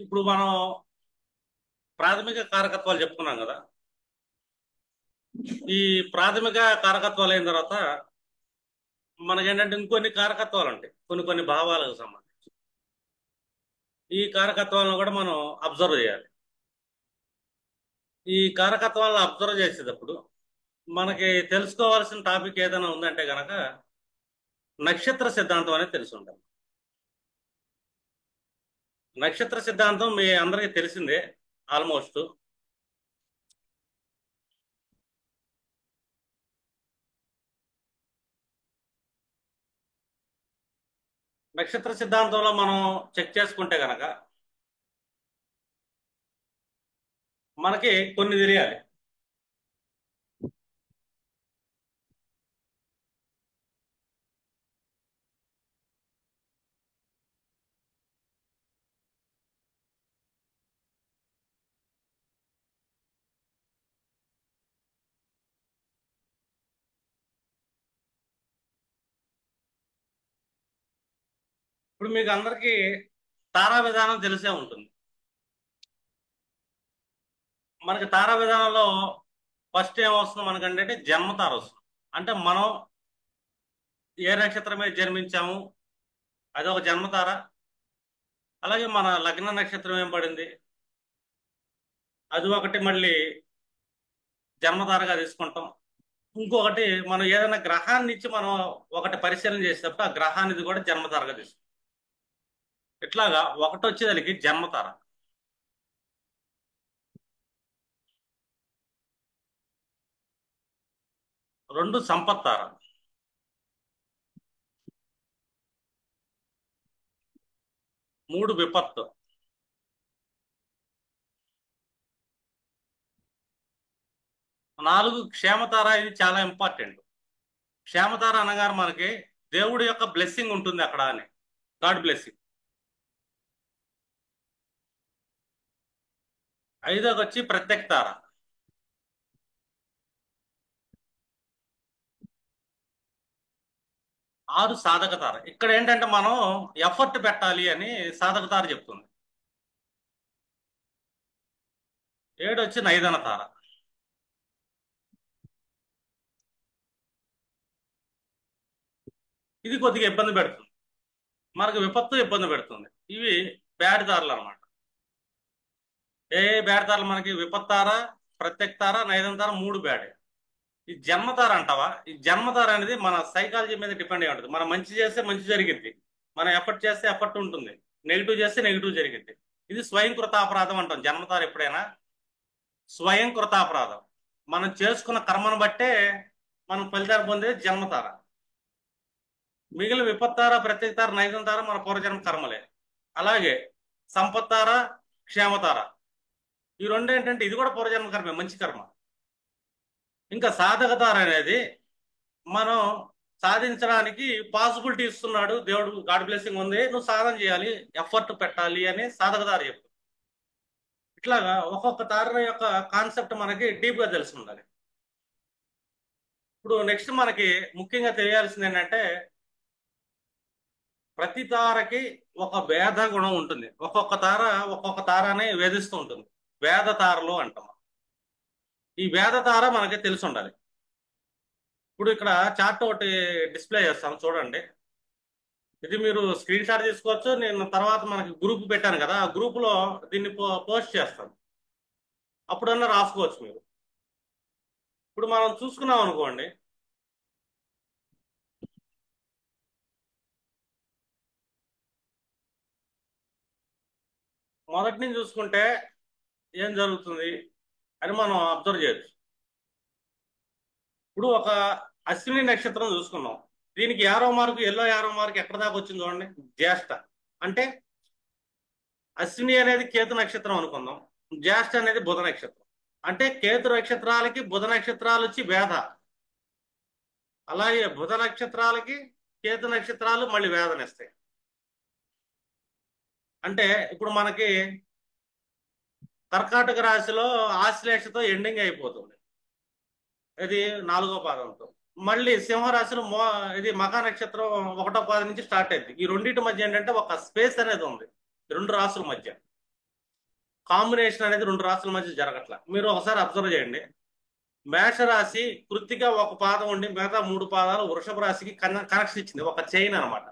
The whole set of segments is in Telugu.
ఇప్పుడు మనం ప్రాథమిక కారకత్వాలు చెప్పుకున్నాం కదా. ఈ ప్రాథమిక కారకత్వాలు అయిన తర్వాత మనకేంటంటే ఇంకొన్ని కారకత్వాలు ఉంటాయి, కొన్ని కొన్ని భావాలకు సంబంధించి. ఈ కారకత్వాలను కూడా మనం అబ్జర్వ్ చేయాలి. ఈ కారకత్వాలను అబ్జర్వ్ చేసేటప్పుడు మనకి తెలుసుకోవాల్సిన టాపిక్ ఏదైనా ఉందంటే గనక నక్షత్ర సిద్ధాంతం అనేది తెలిసి ఉండాలి. నక్షత్ర సిద్ధాంతం మీ అందరికీ తెలిసిందే ఆల్మోస్ట్. నక్షత్ర సిద్ధాంతంలో మనం చెక్ చేసుకుంటే గనక మనకి కొన్ని తెలియాలి. ఇప్పుడు మీకు అందరికీ తారా విధానం తెలిసే ఉంటుంది. మనకి తారా విధానంలో ఫస్ట్ ఏం వస్తుంది మనకంటే జన్మ తార వస్తుంది. అంటే మనం ఏ నక్షత్రం మీద జన్మించాము అది ఒక జన్మతార. అలాగే మన లగ్న నక్షత్రం ఏం పడింది అది ఒకటి మళ్ళీ జన్మతారగా తీసుకుంటాం. ఇంకొకటి మనం ఏదైనా గ్రహాన్ని ఇచ్చి మనం ఒకటి పరిశీలన చేసేటప్పుడు ఆ గ్రహానికి కూడా జన్మతారగా తీసుకుంటాం. ఇట్లాగా ఒకటి వచ్చేదానికి జన్మతార, రెండు సంపత్తార, మూడు విపత్తు, నాలుగు క్షేమతార. ఇది చాలా ఇంపార్టెంట్. క్షేమతార అనగానే మనకి దేవుడి యొక్క బ్లెస్సింగ్ ఉంటుంది అక్కడ అని, గాడ్ బ్లెస్సింగ్. ఐదోకి వచ్చి ప్రత్యక్ తార. ఆరు సాధక తార. ఇక్కడ ఏంటంటే మనం ఎఫర్ట్ పెట్టాలి అని సాధక తార చెప్తుంది. ఏడు వచ్చి నైదన తార. ఇది కొద్దిగా ఇబ్బంది పెడుతుంది, మనకు విపత్తు ఇబ్బంది పెడుతుంది. ఇవి బ్యాడ్ తారలు అనమాట. బ్యాడ్ తారలు మనకి విపత్తార, ప్రత్యక్ తార, నైదన తార, మూడు బ్యాడ్. ఈ జన్మతార అంటావా, ఈ జన్మతార అనేది మన సైకాలజీ మీద డిపెండ్ అయి ఉంటుంది. మనం మంచి చేస్తే మంచి జరిగింది, మనం ఎఫర్ట్ చేస్తే ఎఫర్ట్ ఉంటుంది, నెగిటివ్ చేస్తే నెగిటివ్ జరిగింది. ఇది స్వయం కృతాపరాధం అంటాం జన్మతార. ఎప్పుడైనా స్వయం కృతాపరాధం, మనం చేసుకున్న కర్మను బట్టే మనం ఫలితాలు పొందేది జన్మతార. మిగిలిన విపత్తార, ప్రత్యక్తార, నైజం తార మన పూర్వజన్మ కర్మలే. అలాగే సంపత్తార, క్షేమతార, ఈ రెండు ఏంటంటే ఇది కూడా పూర్వజన్మ కర్మే, మంచి కర్మ. ఇంకా సాధకతార అనేది మనం సాధించడానికి పాసిబిలిటీ ఇస్తున్నాడు దేవుడు, గాడ్ బ్లెస్సింగ్ ఉంది, నువ్వు సాధన చేయాలి, ఎఫర్ట్ పెట్టాలి అని సాధకతార చెప్తుంది. ఇట్లాగా ఒక్కొక్క తార యొక్క కాన్సెప్ట్ మనకి డీప్ గా తెలిసి ఉండాలి. ఇప్పుడు నెక్స్ట్ మనకి ముఖ్యంగా తెలియాల్సింది ఏంటంటే ప్రతి తారకి ఒక భేద గుణం ఉంటుంది. ఒక్కొక్క తారని వేధిస్తూ ఉంటుంది. వేద తారలు అంటాం. ఈ వేద తార మనకి తెలిసి ఉండాలి. ఇప్పుడు ఇక్కడ చార్ట్ ఒకటి డిస్ప్లే చేస్తాం చూడండి. ఇది మీరు స్క్రీన్ షాట్ తీసుకోవచ్చు. నేను తర్వాత మనకి గ్రూప్ పెట్టాను కదా, ఆ గ్రూప్ లో దీన్ని పోస్ట్ చేస్తాను, అప్పుడన్నా రాసుకోవచ్చు మీరు. ఇప్పుడు మనం చూసుకున్నాం అనుకోండి, మొదటి నుంచి చూసుకుంటే ఏం జరుగుతుంది అని మనం అబ్జర్వ్ చేయొచ్చు. ఇప్పుడు ఒక అశ్విని నక్షత్రం చూసుకున్నాం. దీనికి arrow mark, yellow arrow mark ఎక్కడ దాకా వచ్చింది చూడండి, జ్యేష్ఠ. అంటే అశ్విని అనేది కేతు నక్షత్రం అనుకుందాం, జ్యేష్ఠ అనేది బుధ నక్షత్రం. అంటే కేతు నక్షత్రాలకి బుధ నక్షత్రాలు వచ్చి వేద, అలాగే బుధ నక్షత్రాలకి కేతు నక్షత్రాలు మళ్ళీ వేదనిస్తాయి. అంటే ఇప్పుడు మనకి కర్కాటక రాశిలో ఆశ్లేషతో ఎండింగ్ అయిపోతుంది, ఇది నాలుగో పాదంతో. మళ్ళీ సింహరాశిలో ఇది మఖా నక్షత్రం ఒకటో పాదం నుంచి స్టార్ట్ అయింది. ఈ రెండింటి మధ్య ఏంటంటే ఒక స్పేస్ అనేది ఉంది రెండు రాసుల మధ్య. కాంబినేషన్ అనేది రెండు రాశుల మధ్య జరగట్ల. మీరు ఒకసారి అబ్జర్వ్ చేయండి. మేషరాశి కృత్తిక ఒక పాదం ఉండి మిగతా మూడు పాదాలు వృషభ రాశికి కనెక్షన్ ఇచ్చింది, ఒక చైన్ అనమాట.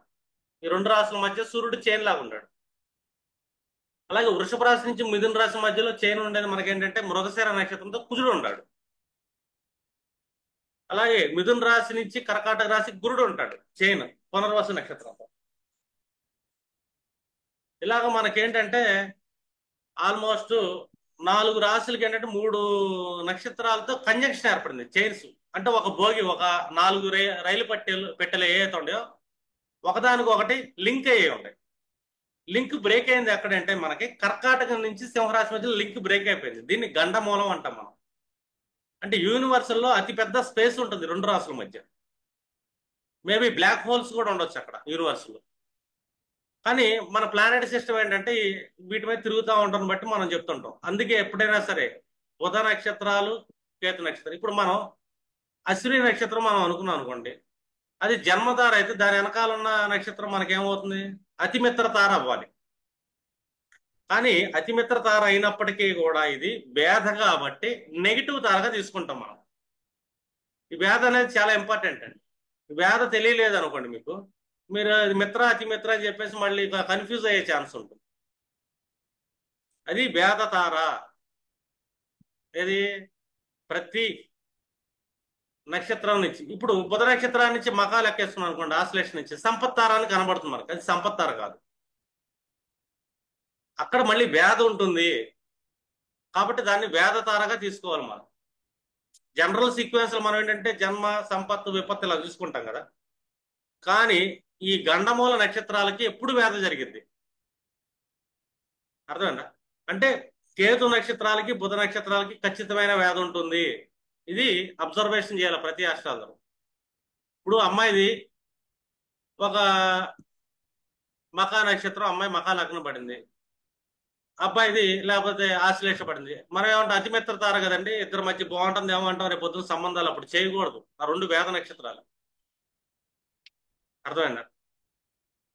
ఈ రెండు రాశుల మధ్య సూర్యుడు చైన్ లాగా ఉన్నాడు. అలాగే వృషభ రాశి నుంచి మిథున రాశి మధ్యలో చైన్ ఉండేది మనకేంటంటే మృగశిర నక్షత్రంతో కుజుడు ఉన్నాడు. అలాగే మిథున రాశి నుంచి కర్కాటక రాశి గురుడు ఉంటాడు చైన్ పునర్వసు నక్షత్రంతో. ఇలాగ మనకేంటంటే ఆల్మోస్ట్ 4 రాశులకి ఏంటంటే 3 నక్షత్రాలతో కంజంక్షన్ ఏర్పడింది చైన్స్. అంటే ఒక భోగి, ఒక 4 రైలు పెట్టెలు ఏవైతే ఉన్నాయో ఒకదానికి లింక్ అయ్యే ఉంటాయి. లింక్ బ్రేక్ అయింది ఎక్కడంటే మనకి కర్కాటకం నుంచి సింహరాశి మధ్య లింక్ బ్రేక్ అయిపోయింది. దీన్ని గండమూలం అంటాం మనం. అంటే యూనివర్సల్లో అతిపెద్ద స్పేస్ ఉంటుంది రెండు రాశుల మధ్య. మేబీ బ్లాక్ హోల్స్ కూడా ఉండొచ్చు అక్కడ యూనివర్స్లో. కానీ మన ప్లానెట్ సిస్టమ్ ఏంటంటే వీటి మీద తిరుగుతూ ఉంటాం బట్టి మనం చెప్తుంటాం. అందుకే ఎప్పుడైనా సరే బుధ నక్షత్రాలు, కేతు నక్షత్రం, ఇప్పుడు మనం అశ్విని నక్షత్రం మనం అనుకున్నాం అనుకోండి, అది జన్మతార అయితే దాని వెనకాల ఉన్న నక్షత్రం మనకేమవుతుంది, అతిమిత్ర తార అవ్వాలి. కానీ అతిమిత్ర తార అయినప్పటికీ కూడా ఇది భేద కాబట్టి నెగిటివ్ తారగా తీసుకుంటాం మనం. ఈ భేద అనేది చాలా ఇంపార్టెంట్ అండి. ఈ భేద తెలియలేదు అనుకోండి మీకు, మీరు మిత్ర అతిమిత్ర అని చెప్పేసి మళ్ళీ కన్ఫ్యూజ్ అయ్యే ఛాన్స్ ఉంటుంది. అది భేద తార. ఇది ప్రతి నక్షత్రం నుంచి, ఇప్పుడు బుధ నక్షత్రాన్ని నుంచి మకా లెక్కేస్తున్నాం అనుకోండి, ఆశ్లేషణ నుంచి సంపత్తారాన్ని కనబడుతుంది మనకు, అది సంపత్తార కాదు. అక్కడ మళ్ళీ వేద ఉంటుంది కాబట్టి దాన్ని వేదతారగా తీసుకోవాలి మనం. జనరల్ సీక్వెన్స్ లో మనం ఏంటంటే జన్మ, సంపత్తు, విపత్తు ఇలా చూసుకుంటాం కదా. కానీ ఈ గండమూల నక్షత్రాలకి ఎప్పుడు వేద జరిగింది అర్థమైందా? అంటే కేతు నక్షత్రాలకి బుధ నక్షత్రాలకి ఖచ్చితమైన వేద ఉంటుంది. ఇది అబ్జర్వేషన్ చేయాలి ప్రతి అష్టాదరం. ఇప్పుడు అమ్మాయిది ఒక మకా నక్షత్రం, అమ్మాయి మకా లగ్నం పడింది, అబ్బాయిది లేకపోతే ఆశ్లేష పడింది, మనం ఏమంటాం అతిమిత్ర తార కదండి, ఇద్దరు మధ్య బాగుంటుంది ఏమంటాం, రేపు పొద్దున సంబంధాలు అప్పుడు చేయకూడదు. ఆ రెండు వేద నక్షత్రాలు. అర్థమైందా?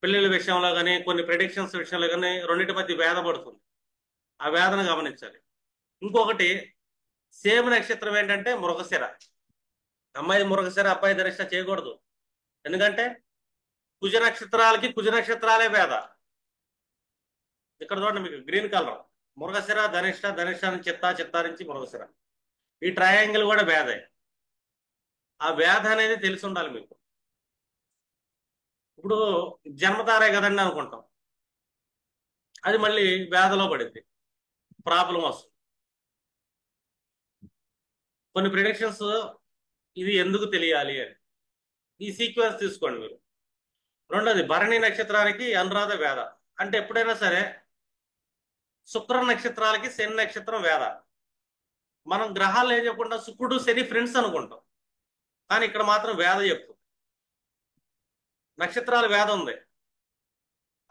పెళ్లిళ్ళ విషయంలో కానీ కొన్ని ప్రెడిక్షన్స్ విషయంలో కానీ రెండింటి మధ్య వేద పడుతుంది. ఆ వేదన గమనించాలి. ఇంకొకటి సేమ్ నక్షత్రం ఏంటంటే మృగశిర. అమ్మాయి మృగశిర, అబ్బాయి ధనిష్ట చేయకూడదు. ఎందుకంటే కుజ నక్షత్రాలకి కుజ నక్షత్రాలే వేద. ఇక్కడ చూడండి మీకు గ్రీన్ కలర్ మృగశిర, ధనిష్ట, ధనిష్ట నుంచి చిత్తా, చిత్తా నుంచి మృగశిర, ఈ ట్రయాంగిల్ కూడా వేదే. ఆ వేద అనేది తెలిసి ఉండాలి మీకు. ఇప్పుడు జన్మతారే కదండి అనుకుంటాం, అది మళ్ళీ వేదలో పడింది, ప్రాబ్లం వస్తుంది. కొన్ని ప్రిడిక్షన్స్ ఇది ఎందుకు తెలియాలి అని ఈ సీక్వెన్స్ తీసుకోండి మీరు. రెండోది భరణి నక్షత్రానికి అనురాధ వేద. అంటే ఎప్పుడైనా సరే శుక్ర నక్షత్రాలకి శని నక్షత్రం వేద. మనం గ్రహాలు ఏం చెప్పకుండా శుక్రుడు శని ఫ్రెండ్స్ అనుకుంటాం, కానీ ఇక్కడ మాత్రం వేద చెప్తుంది. నక్షత్రాల వేద ఉంది,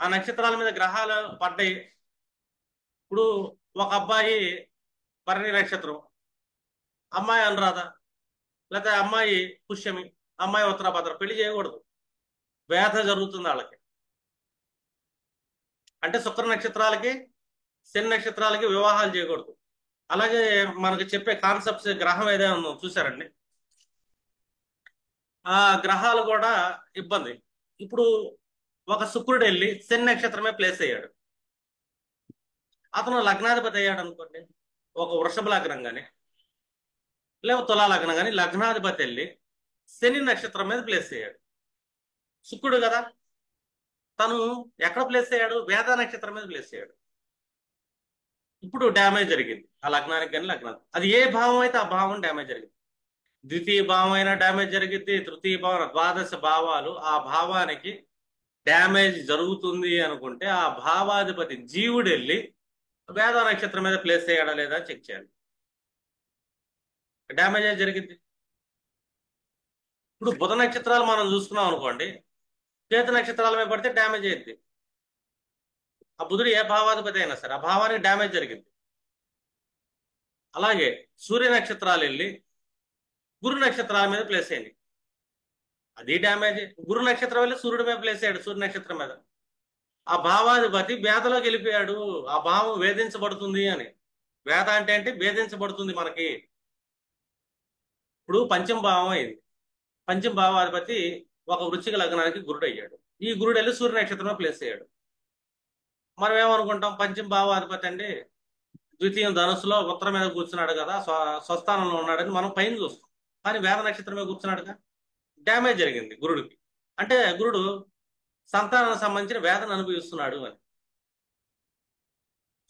ఆ నక్షత్రాల మీద గ్రహాలు పడ్డాయి. ఇప్పుడు ఒక అబ్బాయి భరణి నక్షత్రం, అమ్మాయి అనురాధ, లేకపోతే అమ్మాయి పుష్యమి, అమ్మాయి ఉత్తరాభద్ర, పెళ్లి చేయకూడదు, వేద జరుగుతుంది వాళ్ళకి. అంటే శుక్ర నక్షత్రాలకి శని నక్షత్రాలకి వివాహాలు చేయకూడదు. అలాగే మనకు చెప్పే కాన్సెప్ట్స్ గ్రహం ఏదైనా ఉందో చూసారండి, ఆ గ్రహాలు కూడా ఇబ్బంది. ఇప్పుడు ఒక శుక్రుడు వెళ్ళి శని నక్షత్రమే ప్లేస్ అయ్యాడు, అతను లగ్నాధిపతి అయ్యాడు అనుకోండి, ఒక వృషభ లగ్నం కానీ లేక తులా లగ్నం కానీ లగ్నాధిపతి వెళ్ళి శని నక్షత్రం మీద ప్లేస్ అయ్యాడు, శుక్రుడు కదా, తను ఎక్కడ ప్లేస్ అయ్యాడు, వేద నక్షత్రం మీద ప్లేస్ అయ్యాడు. ఇప్పుడు డ్యామేజ్ జరిగింది ఆ లగ్నానికి కానీ లగ్నానికి. అది ఏ భావం అయితే ఆ భావం డ్యామేజ్ జరిగింది. ద్వితీయ భావం అయినా డ్యామేజ్ జరిగింది, తృతీయ భావం, ద్వాదశ భావాలు, ఆ భావానికి డ్యామేజ్ జరుగుతుంది అనుకుంటే ఆ భావాధిపతి జీవుడు వెళ్ళి వేద నక్షత్రం మీద ప్లేస్ అయ్యాడా లేదా చెక్ చేయాలి. డ్యామేజ్ అయితే జరిగింది. ఇప్పుడు బుధ నక్షత్రాలు మనం చూసుకున్నాం అనుకోండి, కేతు నక్షత్రాల మీద పడితే డ్యామేజ్ అయ్యింది. ఆ బుధుడు ఏ భావాధిపతి అయినా సరే ఆ భావానికి డ్యామేజ్ జరిగింది. అలాగే సూర్య నక్షత్రాలు వెళ్ళి గురు నక్షత్రాల మీద ప్లేస్ అయింది, అది డ్యామేజ్. గురు నక్షత్రం వెళ్ళి సూర్యుడి మీద ప్లేస్ అయ్యాడు, సూర్య నక్షత్రం మీద, ఆ భావాధిపతి వేదలోకి వెళ్ళిపోయాడు. ఆ భావం వేధించబడుతుంది అని. వేద అంటే వేధించబడుతుంది మనకి. ఇప్పుడు పంచమ భావం అయింది. పంచమ భావాధిపతి ఒక వృశ్చిక లగ్నానికి గురుడు అయ్యాడు. ఈ గురుడు వెళ్ళి సూర్య నక్షత్రంలో ప్లేస్ అయ్యాడు. మనం ఏమనుకుంటాం, పంచమ భావాధిపతి అండి ద్వితీయం ధనుసులో ఉత్తరం మీద కూర్చున్నాడు కదా, స్వస్థానంలో ఉన్నాడని మనం పైన చూస్తాం. కానీ వేద నక్షత్రం మీద కూర్చున్నాడుగా. డ్యామేజ్ జరిగింది గురుడికి. అంటే గురుడు సంతానానికి సంబంధించిన వేదన అనుభవిస్తున్నాడు అని.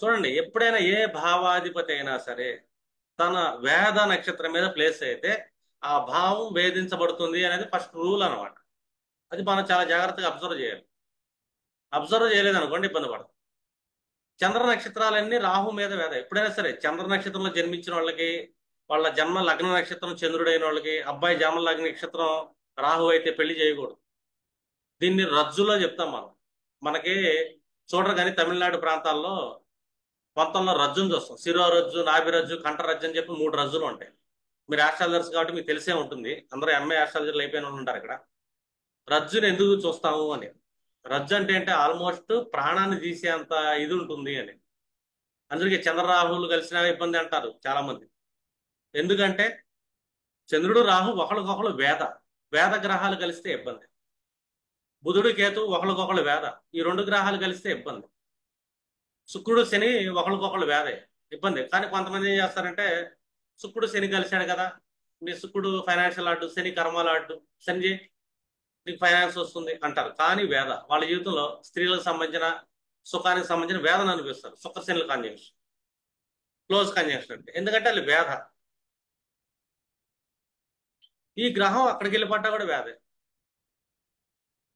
చూడండి, ఎప్పుడైనా ఏ భావాధిపతి అయినా సరే తన వేద నక్షత్రం మీద ప్లేస్ అయితే ఆ భావం వేధించబడుతుంది అనేది ఫస్ట్ రూల్ అనమాట. అది మనం చాలా జాగ్రత్తగా అబ్జర్వ్ చేయాలి. అబ్జర్వ్ చేయలేదు అనుకోండి ఇబ్బంది పడతాం. చంద్ర నక్షత్రాలన్నీ రాహు మీద వేద. ఎప్పుడైనా సరే చంద్ర నక్షత్రంలో జన్మించిన వాళ్ళకి, వాళ్ళ జన్మ లగ్న నక్షత్రం చంద్రుడైన వాళ్ళకి, అబ్బాయి జన్మ లగ్న నక్షత్రం రాహు అయితే పెళ్లి చేయకూడదు. దీన్ని రజ్జులో చెప్తాం మనం. మనకి చూడరు కానీ తమిళనాడు ప్రాంతాల్లో మొత్తంలో రజ్జుని చూస్తాం. శిరోరజ్జు, నాభిరజ్జు, కంఠరజ్జు అని చెప్పి 3 రజ్జులు ఉంటాయి. మీరు ఆస్ట్రాలజర్స్ కాబట్టి మీకు తెలిసే ఉంటుంది. అందరూ ఎంఏ ఆస్ట్రాలజర్లు అయిపోయిన వాళ్ళు ఉంటారు ఇక్కడ. రజ్జుని ఎందుకు చూస్తాము అని. రజ్జు అంటే ఆల్మోస్ట్ ప్రాణాన్ని తీసేంత ఇది ఉంటుంది అని. అందుకే చంద్రరాహులు కలిసినా ఇబ్బంది అంటారు చాలా మంది. ఎందుకంటే చంద్రుడు రాహు ఒకరికొకరు వేద. వేద గ్రహాలు కలిస్తే ఇబ్బంది. బుధుడు కేతు ఒకరికొకరు వేద. ఈ 2 గ్రహాలు కలిస్తే ఇబ్బంది. శుక్రుడు శని ఒకరికొకరు వేదే, ఇబ్బంది. కానీ కొంతమంది ఏం చేస్తారంటే, శుక్రుడు శని కలిశాడు కదా, మీ శుక్రుడు ఫైనాన్షియల్ ఆర్డు, శని కర్మల ఆర్డు, శని నీకు ఫైనాన్స్ వస్తుంది అంటారు. కానీ వేద వాళ్ళ జీవితంలో స్త్రీలకు సంబంధించిన సుఖానికి సంబంధించిన వేదన అనిపిస్తారు. శుక్రశనుల కంజంక్షన్, క్లోజ్ కంజంక్షన్ అంటే. ఎందుకంటే అది వేద. ఈ గ్రహం అక్కడికి వెళ్ళి పడ్డా కూడా వేదే.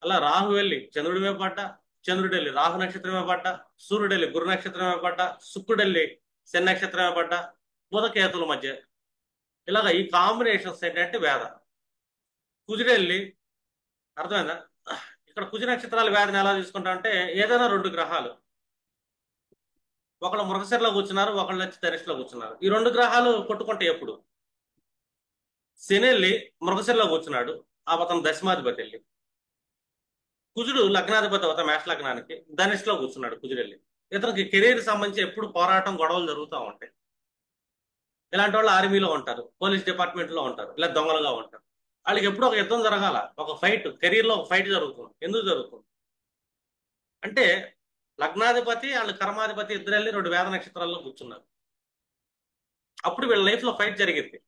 అలా రాహు వెళ్ళి చంద్రుడి మీద పడ్డా, చంద్రుడు వెళ్ళి రాహు నక్షత్రమే పడ్డా, సూర్యుడు వెళ్ళి గురు నక్షత్రమే పడ్డా, శుక్రుడు వెళ్ళి శని నక్షత్రమే పడ్డా, బుధ కేతుల మధ్య ఇలాగ ఈ కాంబినేషన్స్ ఏంటంటే వేద. కుజుడు వెళ్ళి, అర్థమైందా? ఇక్కడ కుజ నక్షత్రాల వ్యాధిని ఎలా తీసుకుంటా అంటే, ఏదైనా 2 గ్రహాలు ఒకళ్ళు మృగశిరలో కూర్చున్నారు, ఒకళ్ళు వచ్చి ధనిష్లో కూర్చున్నారు. ఈ 2 గ్రహాలు కొట్టుకుంటాయి ఎప్పుడు. శని వెళ్ళి మృగశిరలో కూర్చున్నాడు, ఆ అతను దశమాధిపతి వెళ్ళి. కుజుడు లగ్నాధిపతి అవుతా మేష లగ్నానికి ధనిష్లో కూర్చున్నాడు కుజుడు వెళ్ళి. ఇతనికి కెరీర్ సంబంధించి ఎప్పుడు పోరాటం, గొడవలు జరుగుతూ ఉంటాయి. ఇలాంటి వాళ్ళు ఆర్మీలో ఉంటారు, పోలీస్ డిపార్ట్మెంట్ లో ఉంటారు, ఇలా దొంగలుగా ఉంటారు. వాళ్ళకి ఎప్పుడు ఒక యుద్ధం జరగాల, ఒక ఫైట్, కెరీర్ లో ఒక ఫైట్ జరుగుతుంది. ఎందుకు జరుగుతుంది అంటే, లగ్నాధిపతి వాళ్ళ కర్మాధిపతి ఇద్దరు వెళ్ళి 2 వేద నక్షత్రాల్లో కూర్చున్నారు. అప్పుడు వీళ్ళ లైఫ్ లో ఫైట్ జరిగింది.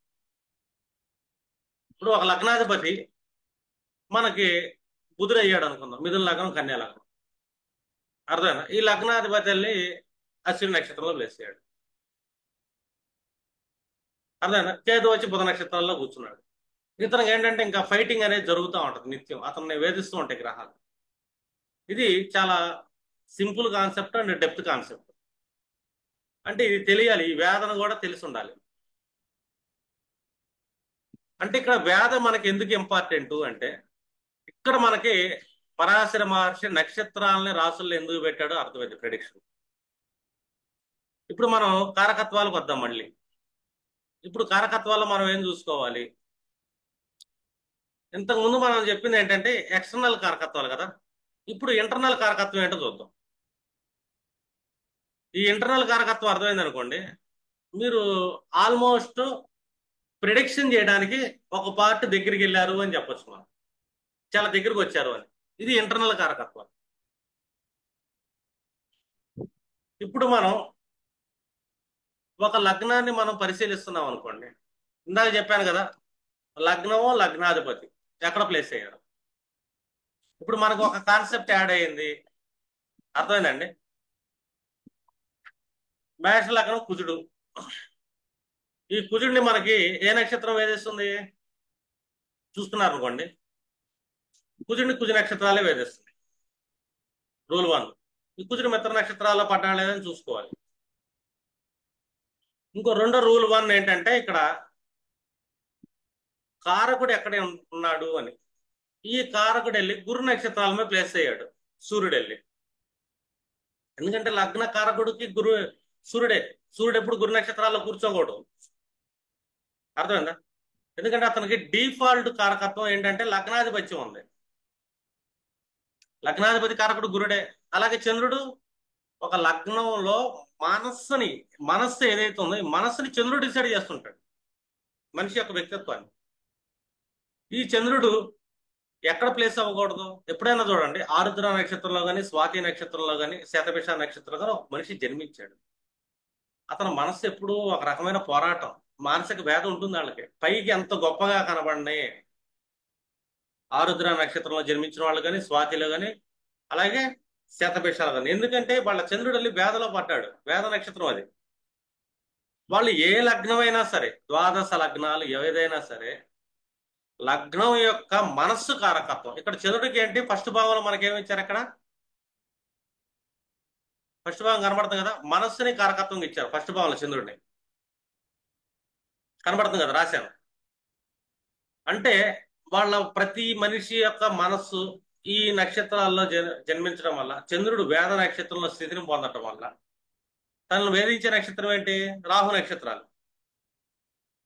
ఇప్పుడు ఒక లగ్నాధిపతి మనకి బుధుడు అయ్యాడు అనుకుందాం, మిథున లగ్నం, కన్యా లగ్నం. అర్థమైనా? ఈ లగ్నాధిపతి వెళ్ళి అశ్విని నక్షత్రంలో ప్లేస్ అయ్యాడు. అర్థమైనా? కేతు వచ్చి బుధ నక్షత్రాల్లో కూర్చున్నాడు. ఇతనికి ఏంటంటే ఇంకా ఫైటింగ్ అనేది జరుగుతూ ఉంటుంది నిత్యం, అతన్ని వేధిస్తూ ఉంటాయి గ్రహాలు. ఇది చాలా simple concept and depth concept. అంటే ఇది తెలియాలి, ఈ వేదన కూడా తెలిసి ఉండాలి. అంటే ఇక్కడ వేద మనకి ఎందుకు ఇంపార్టెంట్ అంటే, ఇక్కడ మనకి పరాశర మహర్షి నక్షత్రాలని రాసుల్లో ఎందుకు పెట్టాడో అర్థమైంది, ప్రెడిక్షన్. ఇప్పుడు మనం కారకత్వాలకు వద్దాం మళ్ళీ. ఇప్పుడు కారకత్వాల్లో మనం ఏం చూసుకోవాలి? ఇంతకుముందు మనం చెప్పింది ఏంటంటే ఎక్స్టర్నల్ కారకత్వాలు కదా. ఇప్పుడు ఇంటర్నల్ కారకత్వం ఏంటో చూద్దాం. ఈ ఇంటర్నల్ కారకత్వం అర్థమైంది అనుకోండి, మీరు ఆల్మోస్ట్ ప్రిడిక్షన్ చేయడానికి ఒక పార్ట్ దగ్గరికి వెళ్ళారు అని చెప్పొచ్చు. మనం చాలా దగ్గరికి వచ్చారు అని. ఇది ఇంటర్నల్ కారకత్వం. ఇప్పుడు మనం ఒక లగ్నాన్ని మనం పరిశీలిస్తున్నాం అనుకోండి, ఇందాక చెప్పాను కదా, లగ్నమో లగ్నాధిపతి ఎక్కడ ప్లేస్ అయ్యారు. ఇప్పుడు మనకు ఒక కాన్సెప్ట్ యాడ్ అయ్యింది, అర్థమైందండి? మేష లగ్నం కుజుడు. ఈ కుజుడిని మనకి ఏ నక్షత్రం వేధిస్తుంది చూస్తున్నారు అనుకోండి, కుజుడిని కుజ నక్షత్రాలే వేధిస్తుంది. రూల్ 1. ఈ కుజుడు మిత్ర నక్షత్రాల్లో పడ్డా లేదని చూసుకోవాలి. ఇంకో రెండో రూల్ 1 ఏంటంటే, ఇక్కడ కారకుడు ఎక్కడ ఉన్నాడు అని. ఈ కారకుడు వెళ్ళి గురు నక్షత్రాల మీద ప్లేస్ అయ్యాడు, సూర్యుడు వెళ్ళి. ఎందుకంటే లగ్న కారకుడికి గురు సూర్యుడే. సూర్యుడు ఎప్పుడు గురు నక్షత్రాల్లో కూర్చోకూడదు, అర్థమైందా? ఎందుకంటే అతనికి డిఫాల్ట్ కారకత్వం ఏంటంటే లగ్నాధిపత్యం ఉంది. లగ్నాధిపతి కారకుడు గురుడే. అలాగే చంద్రుడు ఒక లగ్నంలో మనస్సు ఏదైతే ఉందో ఈ మనస్సుని చంద్రుడు డిసైడ్ చేస్తుంటాడు మనిషి యొక్క వ్యక్తిత్వాన్ని. ఈ చంద్రుడు ఎక్కడ ప్లేస్ అవ్వకూడదు? ఎప్పుడైనా చూడండి, ఆరుద్ర నక్షత్రంలో కానీ, స్వాతి నక్షత్రంలో కానీ, శతభిష నక్షత్రంలో కానీ ఒక మనిషి జన్మించాడు. అతని మనస్సు ఎప్పుడూ ఒక రకమైన పోరాటం, మానసిక వేద ఉంటుంది వాళ్ళకి. పైకి ఎంత గొప్పగా కనబడి ఆరుద్ర నక్షత్రంలో జన్మించిన వాళ్ళు కానీ, స్వాతిలో కానీ, అలాగే శతభిషాలు కానీ. ఎందుకంటే వాళ్ళ చంద్రుడు వెళ్ళి వేదలో పడ్డాడు. వేద నక్షత్రం అది. వాళ్ళు ఏ లగ్నమైనా సరే, ద్వాదశ లగ్నాలు ఏదైనా సరే, లగ్నం యొక్క మనస్సు కారకత్వం. ఇక్కడ చంద్రుడికి ఏంటి, ఫస్ట్ భావంలో మనకేమి ఇచ్చారు? అక్కడ ఫస్ట్ భావం కనబడుతుంది కదా, మనస్సుని కారకత్వం ఇచ్చారు ఫస్ట్ భావంలో చంద్రుడిని. కనబడుతుంది కదా, రాశాను. అంటే వాళ్ళ ప్రతి మనిషి యొక్క మనస్సు ఈ నక్షత్రాల్లో జన్మించడం వల్ల, చంద్రుడు వేద నక్షత్రంలో స్థితిని పొందటం వల్ల, తనను వేధించే నక్షత్రం ఏంటి? రాహు నక్షత్రాలు.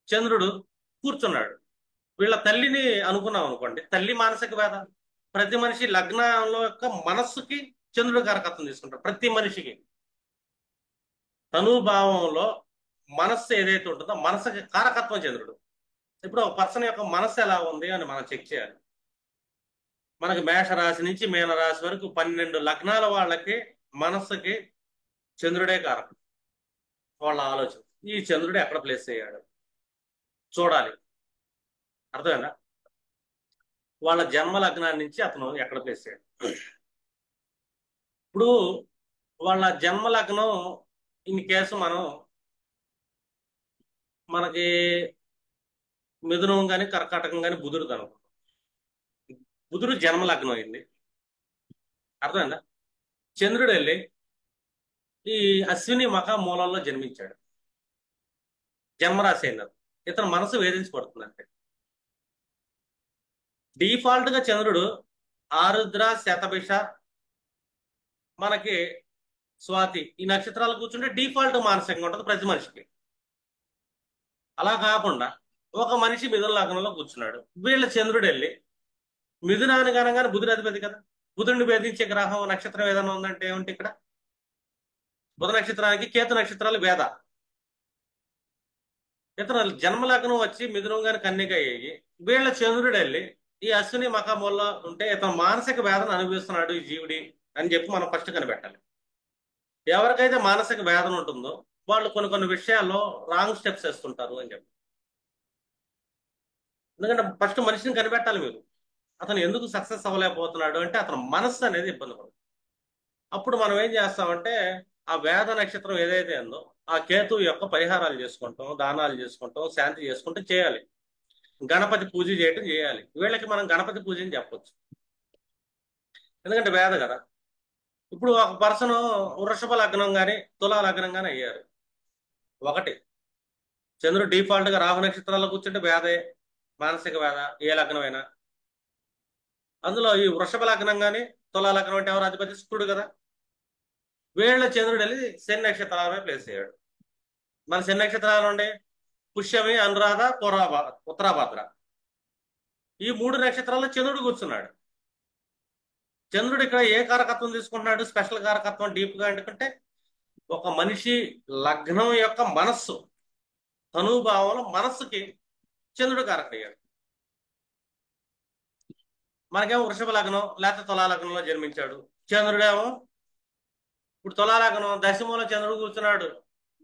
చంద్రుడు కూర్చున్నాడు. వీళ్ళ తల్లిని అనుకున్నాం అనుకోండి, తల్లి మానసిక వేద. ప్రతి మనిషి లగ్నంలో యొక్క మనస్సుకి చంద్రుడు కారకత్వం తీసుకుంటాడు. ప్రతి మనిషికి తనుభావంలో మనస్సు ఏదైతే ఉంటుందో మనసుకి కారకత్వం చంద్రుడు. ఇప్పుడు ఒక పర్సన్ యొక్క మనస్సు ఎలా ఉంది అని మనం చెక్ చేయాలి. మనకి మేషరాశి నుంచి మీనరాశి వరకు 12 లగ్నాల వాళ్ళకి మనస్సుకి చంద్రుడే కారకం. వాళ్ళ ఆలోచన, ఈ చంద్రుడు ఎక్కడ ప్లేస్ అయ్యాడు చూడాలి. అర్థమైందా? వాళ్ళ జన్మ లగ్నాన్ని నుంచి అతను ఎక్కడ ప్లేస్ అయ్యాడు. ఇప్పుడు వాళ్ళ జన్మ లగ్నం ఇన్ కేసు మనకి మిథునం కానీ, కర్కాటకం కానీ, బుధుడు అనుకో. బుధుడు జన్మ లగ్నం అయింది. అర్థమైందా? చంద్రుడు వెళ్ళి ఈ అశ్విని మఖ మూలంలో జన్మించాడు. జన్మరాశి అయింది. ఇతను మనసు వేధించబడుతుందంటే డిఫాల్ట్ గా చంద్రుడు ఆరుద్ర, శతభిష, మనకి స్వాతి ఈ నక్షత్రాలు కూర్చుంటే డిఫాల్ట్ మానసికంగా ఉంటుంది ప్రతి మనిషికి. అలా కాకుండా ఒక మనిషి మిథున లగ్నంలో కూర్చున్నాడు. వీళ్ళ చంద్రుడు వెళ్ళి మిథునానికి అనగానే బుధుడు అధిపతి కదా, బుధుడిని వేధించే గ్రహం నక్షత్రం ఏదైనా ఉందంటే ఏమిటి? ఇక్కడ బుధ నక్షత్రానికి కేతు నక్షత్రాలు వేద. ఇతను జన్మలగ్నం వచ్చి మిథునం గాని కన్యక అయ్యి వీళ్ళ చంద్రుడు వెళ్ళి ఈ అశ్విని మఖముల్లో ఉంటే ఇతను మానసిక వేదన అనుభవిస్తున్నాడు ఈ జీవుడి అని చెప్పి మనం ఫస్ట్ కనిపెట్టాలి. ఎవరికైతే మానసిక వేదన ఉంటుందో వాళ్ళు కొన్ని కొన్ని విషయాల్లో రాంగ్ స్టెప్స్ వేస్తుంటారు అని చెప్పి. ఎందుకంటే ఫస్ట్ మనిషిని కనిపెట్టాలి మీరు. అతను ఎందుకు సక్సెస్ అవ్వలేకపోతున్నాడు అంటే అతని మనస్సు అనేది ఇబ్బంది పడుతుంది. అప్పుడు మనం ఏం చేస్తామంటే ఆ వేద నక్షత్రం ఏదైతే ఉందో ఆ కేతు యొక్క పరిహారాలు చేసుకుంటాం, దానాలు చేసుకుంటాం, శాంతి చేసుకుంటూ చేయాలి. గణపతి పూజ చేయటం చేయాలి. వీళ్ళకి మనం గణపతి పూజ అని చెప్పొచ్చు, ఎందుకంటే వేద కదా. ఇప్పుడు ఒక పర్సన్ వృషభ లగ్నం కానీ, తులా లగ్నం కానీ అయ్యారు. ఒకటి, చంద్రుడు డిఫాల్ట్ గా రాహు నక్షత్రాల్లో కూర్చుంటే వేదే, మానసిక వేద ఏ లగ్నమైనా. అందులో ఈ వృషభ లగ్నం కానీ, తులా లగ్నం అంటే ఎవరు అధిపతి? శుక్రుడు కదా. వీళ్ళ చంద్రుడు వెళ్ళి శని నక్షత్రాలపై ప్లేస్ అయ్యాడు. మన శని నక్షత్రాలు ఉండే పుష్యమి, అనురాధ, ఉత్తరాభద్ర ఈ 3 నక్షత్రాల్లో చంద్రుడు కూర్చున్నాడు. చంద్రుడు ఇక్కడ ఏ కారకత్వం తీసుకుంటున్నాడు? స్పెషల్ కారకత్వం డీప్ గా. ఎందుకంటే ఒక మనిషి లగ్నం యొక్క మనస్సు, తనుభావంలో మనస్సుకి చంద్రుడు కారకయ్యాడు. మనకేమో వృషభ లగ్నం లేకపోతే తులా లగ్నంలో జన్మించాడు. చంద్రుడేమో ఇప్పుడు తులా లగ్నం దశమంలో చంద్రుడు కూర్చున్నాడు,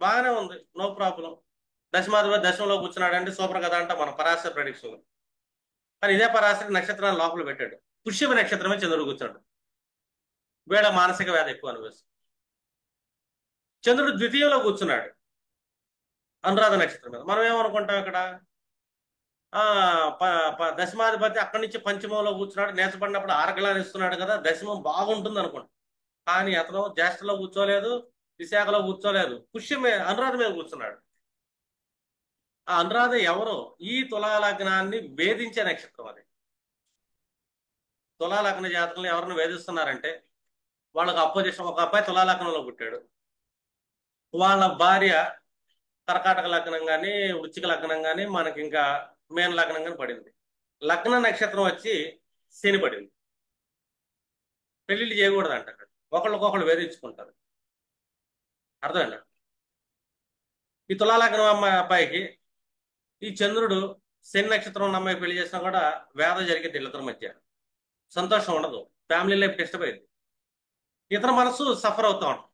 బాగానే ఉంది, నో ప్రాబ్లం. దశమాధిపతి దశంలో కూర్చున్నాడు అంటే సూపర్ కదా అంట మన పరాశర ప్రెడిక్షన్. కానీ ఇదే పరాశర నక్షత్రాన్ని లోపల పెట్టాడు. పుష్యమి నక్షత్రమే చంద్రుడు కూర్చున్నాడు. వీళ్ళ మానసిక వేద ఎక్కువ అనుభవిస్తుంది. చంద్రుడు ద్వితీయంలో కూర్చున్నాడు అనురాధ నక్షత్రం మీద. మనం ఏమనుకుంటాం ఇక్కడ దశమాధిపతి అక్కడి నుంచి పంచమంలో కూర్చున్నాడు, నేర్చబడినప్పుడు ఆరగలాన్ని ఇస్తున్నాడు కదా, దశమం బాగుంటుంది అనుకుంటాం. కానీ అతను జ్యేష్ఠలో కూర్చోలేదు, విశాఖలో కూర్చోలేదు, పుష్యమే అనురాధ మీద కూర్చున్నాడు. ఆ అనురాధ ఎవరో ఈ తులా లగ్నాన్ని వేధించే నక్షత్రం అది. తులా లగ్న జాతకులు ఎవరిని వేధిస్తున్నారంటే వాళ్ళకి అపోజిషన్. ఒక అబ్బాయి తులా లగ్నంలో పుట్టాడు, వాళ్ళ భార్య కర్కాటక లగ్నం కానీ, వృశ్చిక లగ్నం కానీ, మనకి ఇంకా మేన లగ్నం కానీ పడింది. లగ్న నక్షత్రం వచ్చి శని పడింది. పెళ్లిళ్ళు చేయకూడదు అంట అక్కడ. ఒకళ్ళకొకళ్ళు వేధించుకుంటారు. అర్థమైందా? ఈ తులాలగ్నం అబ్బాయికి ఈ చంద్రుడు శని నక్షత్రం ఉన్న అమ్మాయి పెళ్లి చేసినా కూడా వేద జరిగింది వీళ్ళిద్దరి మధ్య. సంతోషం ఉండదు, ఫ్యామిలీ లైఫ్ డిస్టర్బ్ అయింది. ఇతని మనసు సఫర్ అవుతా ఉంటుంది.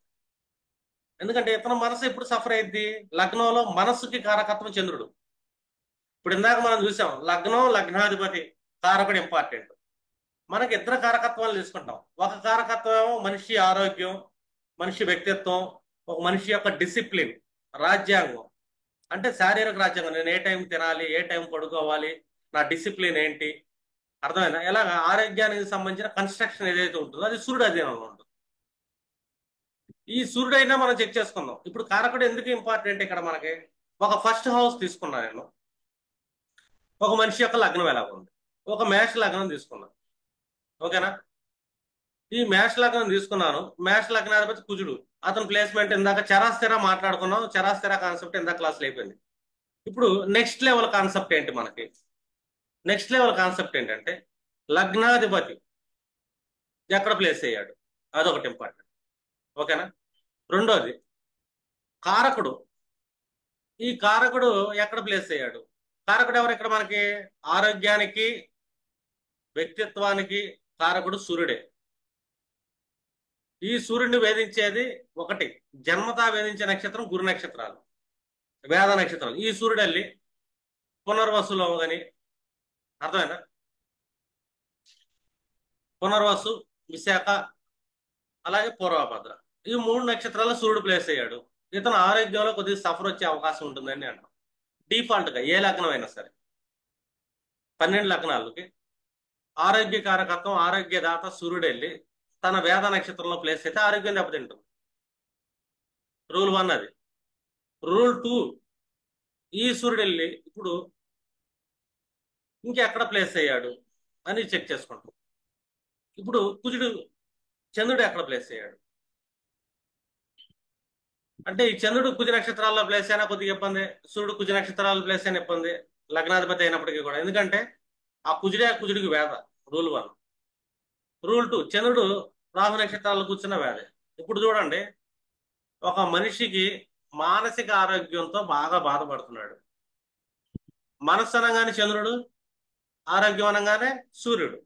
ఎందుకంటే ఇతని మనసు ఎప్పుడు సఫర్ అయింది? లగ్నంలో మనస్సుకి కారకత్వం చంద్రుడు. ఇప్పుడు ఇందాక మనం చూసాం, లగ్నం లగ్నాధిపతి కారకుడు ఇంపార్టెంట్. మనకి ఇద్దరు కారకత్వాలు తీసుకుంటాం. ఒక కారకత్వం ఏమో మనిషి ఆరోగ్యం, మనిషి వ్యక్తిత్వం, ఒక మనిషి యొక్క డిసిప్లిన్, రాజ్యాంగం. అంటే శారీరక రాజ్యాంగం, నేను ఏ టైం తినాలి, ఏ టైం పడుకోవాలి, నా డిసిప్లిన్ ఏంటి. అర్థమైందా? ఎలాగ ఆరోగ్యానికి సంబంధించిన కన్స్ట్రక్షన్ ఏదైతే ఉంటుందో అది సూర్యుడు అధీనంలో ఉంటుంది. ఈ సూర్యుడు అయినా మనం చెక్ చేసుకుందాం. ఇప్పుడు కారకుడు ఎందుకు ఇంపార్టెంట్ ఇక్కడ మనకి? ఒక ఫస్ట్ హౌస్ తీసుకున్నా నేను, ఒక మనిషి యొక్క లగ్నం ఎలా ఉంది, ఒక మేష లగ్నం తీసుకున్నాను. ఓకేనా? ఈ మేష లగ్నం తీసుకున్నాను. మేష లగ్నాధిపతి కుజుడు. అతని ప్లేస్మెంట్ ఇందాక చరాస్థిర మాట్లాడుకున్నాం. చరాస్థిర కాన్సెప్ట్ ఇందాక క్లాస్లో అయిపోయింది. ఇప్పుడు నెక్స్ట్ లెవెల్ కాన్సెప్ట్ ఏంటి మనకి? నెక్స్ట్ లెవెల్ కాన్సెప్ట్ ఏంటంటే లగ్నాధిపతి ఎక్కడ ప్లేస్ అయ్యాడు, అదొకటి ఇంపార్టెంట్. ఓకేనా? రెండోది కారకుడు. ఈ కారకుడు ఎక్కడ ప్లేస్ అయ్యాడు? కారకుడు ఎవరు ఇక్కడ మనకి? ఆరోగ్యానికి, వ్యక్తిత్వానికి కారకుడు సూర్యుడే. ఈ సూర్యుడిని వేధించేది ఒకటి, జన్మతా వేధించే నక్షత్రం గురు నక్షత్రాలు, వేద నక్షత్రాలు. ఈ సూర్యుడు వెళ్ళి పునర్వసులో కానీ, అర్థమైనా, పునర్వసు, విశాఖ, అలాగే పూర్వభద్ర, ఈ మూడు నక్షత్రాల్లో సూర్యుడు ప్లేస్ అయ్యాడు. ఇతను ఆరోగ్యంలో కొద్దిగా సఫర్ వచ్చే అవకాశం ఉంటుందని అంటాం. డిఫాల్ట్ గా ఏ లగ్నం అయినా సరే 12 లగ్నాలకి ఆరోగ్య కారకత్వం, ఆరోగ్యదాత సూర్యుడు వెళ్ళి తన వేద నక్షత్రంలో ప్లేస్ అయితే ఆరోగ్యం దెబ్బతింటుంది. రూల్ 1 అది. రూల్ 2, ఈ సూర్యుడు వెళ్ళి ఇప్పుడు ఇంకెక్కడ ప్లేస్ అయ్యాడు అని చెక్ చేసుకుంటాం. ఇప్పుడు కుజుడు, చంద్రుడు ఎక్కడ ప్లేస్ అయ్యాడు అంటే ఈ చంద్రుడు కుజ నక్షత్రాల్లో ప్లేస్ అయినా కొద్దిగా ఇబ్బంది, సూర్యుడు కుజ నక్షత్రాల్లో ప్లేస్ అయినా ఇబ్బంది, లగ్నాధిపతి అయినప్పటికీ కూడా. ఎందుకంటే ఆ కుజుడే కుజుడికి వేద. రూల్ 1. రూల్ 2, చంద్రుడు రాహు నక్షత్రాల్లో కూర్చున్న వేదే. ఇప్పుడు చూడండి, ఒక మనిషికి మానసిక ఆరోగ్యంతో బాగా బాధపడుతున్నాడు. మనస్సు అనగానే చంద్రుడు, ఆరోగ్యం అనగానే సూర్యుడు.